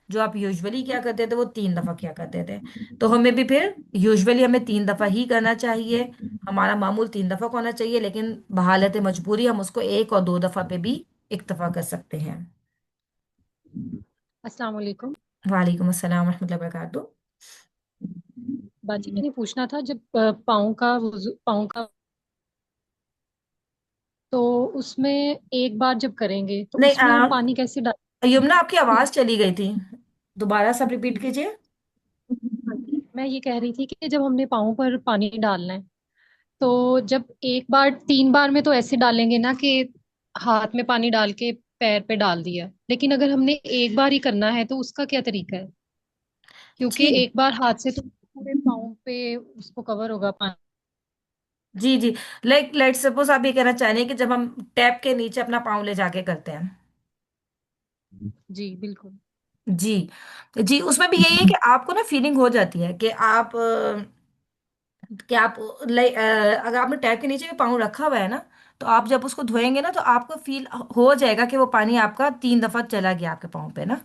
जो आप यूजुअली क्या करते थे, वो 3 दफा किया करते थे। तो हमें भी फिर यूजुअली हमें 3 दफा ही करना चाहिए, हमारा मामूल 3 दफा का होना चाहिए। लेकिन बहालत मजबूरी हम उसको 1 और 2 दफा पे भी इक्तफा कर सकते हैं। अस्सलाम वालेकुम। वालेकुम अस्सलाम रहमतुल्लाहि व बरकातुहू। बाजी मैंने पूछना था, जब पाँव का तो उसमें एक बार जब करेंगे तो नहीं उसमें हम पानी कैसे डाल। यमुना आपकी आवाज चली गई थी, दोबारा सब रिपीट कीजिए। मैं ये कह रही थी कि जब हमने पाँव पर पानी डालना है तो जब एक बार 3 बार में तो ऐसे डालेंगे ना कि हाथ में पानी डाल के पैर पे डाल दिया, लेकिन अगर हमने एक बार ही करना है तो उसका क्या तरीका है? क्योंकि जी एक बार हाथ से तो पूरे पाँव पे उसको कवर होगा पानी। जी जी। लाइक लेट सपोज आप ये कहना चाह रहे हैं कि जब हम टैप के नीचे अपना पाँव ले जाके करते हैं। जी बिल्कुल। जी जी, उसमें भी यही है कि आपको ना फीलिंग हो जाती है कि आप लाइक अगर आपने टैप के नीचे भी पाँव रखा हुआ है ना, तो आप जब उसको धोएंगे ना तो आपको फील हो जाएगा कि वो पानी आपका 3 दफा चला गया आपके पाँव पे ना।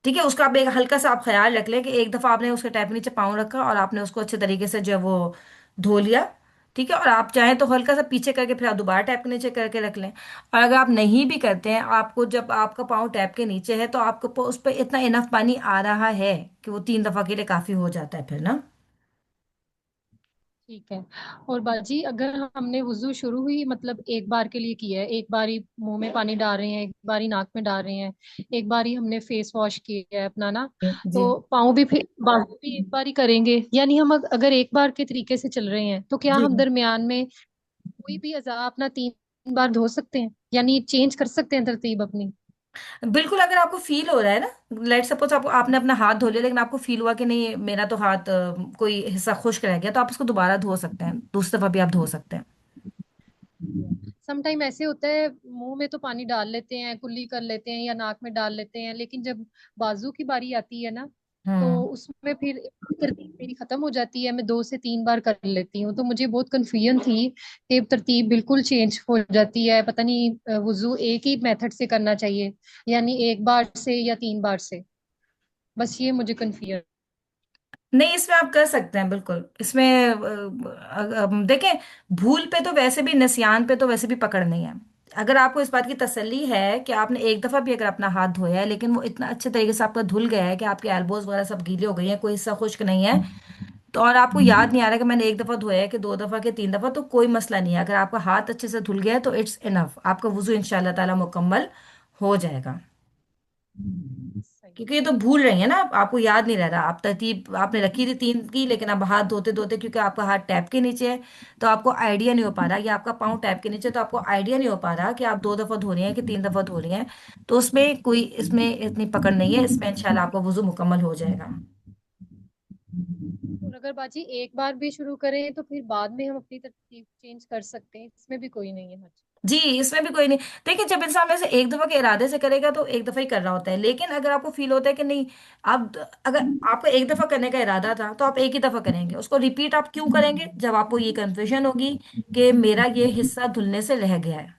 ठीक है, उसका आप एक हल्का सा आप ख्याल रख लें कि एक दफा आपने उसके टैप के नीचे पाँव रखा और आपने उसको अच्छे तरीके से जो है वो धो लिया। ठीक है, और आप चाहें तो हल्का सा पीछे करके फिर आप दोबारा टैप के नीचे करके रख लें। और अगर आप नहीं भी करते हैं, आपको जब आपका पाँव टैप के नीचे है तो आपको उस पर इतना इनफ पानी आ रहा है कि वो 3 दफा के लिए काफी हो जाता है फिर ना। ठीक है। और बाजी, अगर हमने वुजू शुरू ही मतलब एक बार के लिए किया है, एक बार ही मुंह में पानी डाल रहे हैं, एक बार ही नाक में डाल रहे हैं, एक बार ही हमने फेस वॉश किया है अपना ना, जी तो पाँव भी फिर बाजू भी एक बार ही करेंगे? यानी हम अगर एक बार के तरीके से चल रहे हैं तो क्या जी। हम दरमियान में कोई भी अज़ा अपना 3 बार धो सकते हैं, यानी चेंज कर सकते हैं तरतीब अपनी? बिल्कुल, अगर आपको फील हो रहा है ना, लेट सपोज आपको आपने अपना हाथ धो लिया लेकिन आपको फील हुआ कि नहीं मेरा तो हाथ कोई हिस्सा खुश्क रह गया, तो आप उसको दोबारा धो सकते हैं, दूसरी दफा भी आप धो सकते हैं। सम टाइम ऐसे होता है, मुंह में तो पानी डाल लेते हैं, कुल्ली कर लेते हैं या नाक में डाल लेते हैं, लेकिन जब बाजू की बारी आती है ना, तो हम्म। उसमें फिर तरतीब मेरी खत्म हो जाती है, मैं 2 से 3 बार कर लेती हूँ, तो मुझे बहुत कंफ्यूजन थी कि तरतीब बिल्कुल चेंज हो जाती है, पता नहीं वुजू एक ही मेथड से करना चाहिए, यानी एक बार से या 3 बार से, बस ये मुझे कंफ्यूजन। नहीं, इसमें आप कर सकते हैं बिल्कुल। इसमें देखें, भूल पे तो वैसे भी, निसियान पे तो वैसे भी पकड़ नहीं है। अगर आपको इस बात की तसल्ली है कि आपने एक दफा भी अगर अपना हाथ धोया है लेकिन वो इतना अच्छे तरीके से आपका धुल गया है कि आपके एल्बोज वगैरह सब गीले हो गई हैं, कोई हिस्सा खुश्क नहीं है, तो और आपको याद नहीं आ रहा कि मैंने एक दफा धोया है कि 2 दफा कि 3 दफा, तो कोई मसला नहीं है। अगर आपका हाथ अच्छे से धुल गया है तो इट्स इनफ, आपका वुजू इंशाल्लाह ताला मुकम्मल हो जाएगा। सही क्योंकि है। ये तो भूल रही है ना आपको याद नहीं रह रहा, आप तरतीब आपने रखी थी 3 की लेकिन अब हाथ धोते धोते क्योंकि आपका हाथ टैप के नीचे है तो आपको आइडिया नहीं हो पा रहा, या आपका पाँव टैप के नीचे है, तो आपको आइडिया नहीं हो पा रहा कि आप 2 दफा धो रही हैं कि 3 दफा धो रही हैं। तो उसमें कोई, इसमें इतनी पकड़ नहीं है, इसमें इंशाल्लाह आपका वुजू मुकम्मल हो जाएगा। और अगर बाजी एक बार भी शुरू करें तो फिर बाद में हम अपनी तरतीब चेंज कर सकते हैं, इसमें भी कोई नहीं है हर्ज। जी, इसमें भी कोई नहीं। देखिए, जब इंसान वैसे एक दफा के इरादे से करेगा तो एक दफा ही कर रहा होता है, लेकिन अगर आपको फील होता है कि नहीं, आप अगर आपको एक दफा करने का इरादा था तो आप एक ही दफा करेंगे, उसको रिपीट आप क्यों करेंगे जब आपको ये कन्फ्यूजन होगी कि मेरा ये हिस्सा धुलने से रह गया है,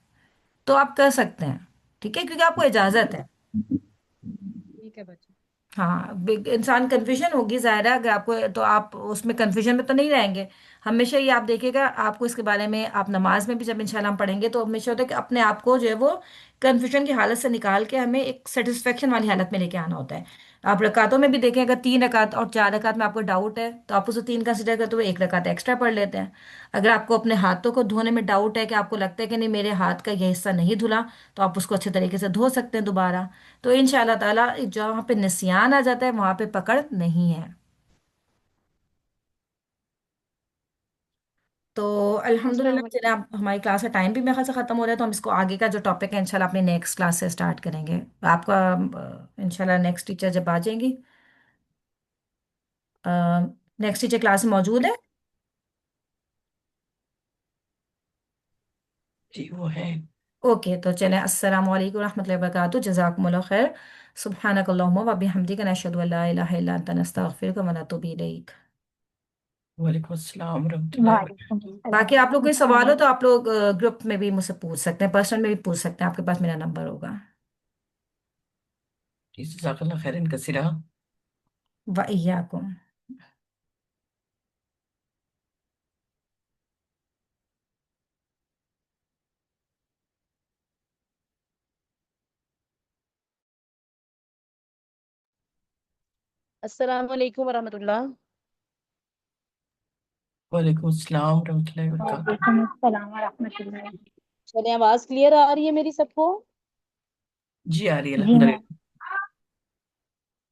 तो आप कर सकते हैं। ठीक है, क्योंकि आपको इजाजत है। ठीक है बाजी। हाँ, इंसान कंफ्यूजन होगी जाहिर है, अगर आपको, तो आप उसमें कंफ्यूजन में तो नहीं रहेंगे। हमेशा ये आप देखिएगा, आपको इसके बारे में आप नमाज में भी जब इंशाल्लाह हम पढ़ेंगे तो हमेशा होता है कि अपने आप को जो है वो कंफ्यूजन की हालत से निकाल के हमें एक सेटिस्फेक्शन वाली हालत में लेके आना होता है। आप रकातों में भी देखें, अगर 3 रकात और 4 रकात में आपको डाउट है तो आप उसे 3 कंसिडर करते हुए 1 रकात एक्स्ट्रा पढ़ लेते हैं। अगर आपको अपने हाथों को धोने में डाउट है कि आपको लगता है कि नहीं मेरे हाथ का यह हिस्सा नहीं धुला, तो आप उसको अच्छे तरीके से धो सकते हैं दोबारा। तो इंशाल्लाह ताला जहाँ पे निसियान आ जाता है वहां पे पकड़ नहीं है। तो अल्हम्दुलिल्लाह अस्सलाम जनाब, वालेकुम। हमारी क्लास का टाइम भी मेरे ख्याल से ख़त्म हो रहा है, तो हम इसको आगे का जो टॉपिक है इंशाल्लाह अपनी नेक्स्ट क्लास से स्टार्ट करेंगे। आपका इंशाल्लाह नेक्स्ट टीचर जब आ जाएंगी, नेक्स्ट टीचर क्लास में मौजूद है। जी वो है। ओके, तो चलें, अस्सलामु अलैकुम रहमतुल्लाहि व बरकातुहू, जज़ाकुमुल्लाह खैर, सुब्हानकल्लाहुम्मा व बिहम्दिका, नशहदु अल्ला इलाहा इल्ला अंता, नस्तगफिरुका व नतूबु इलैक। वालेकुम अस्सलाम रहमतुल्लाहि व वालेकुम बरकातहू। बाकी आप लोग कोई सवाल हो अस्सलाम। तो आप लोग ग्रुप में भी मुझसे पूछ सकते हैं, पर्सनल में भी पूछ सकते हैं, आपके पास मेरा नंबर होगा। जी जज़ाकल्लाह खैरन कसीरा। व इय्याकुम। अस्सलाम वालेकुम वरहमतुल्लाह। वालेकुम अस्सलाम रहमतुल्लाहि व बरकातहू। वालेकुम अस्सलाम व रहमतुल्लाह। चलिए, आवाज क्लियर आ रही है मेरी सबको? जी आ रही है जी मैम। अल्हम्दुलिल्लाह।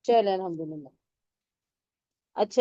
चलिए अल्हम्दुलिल्लाह। अच्छा।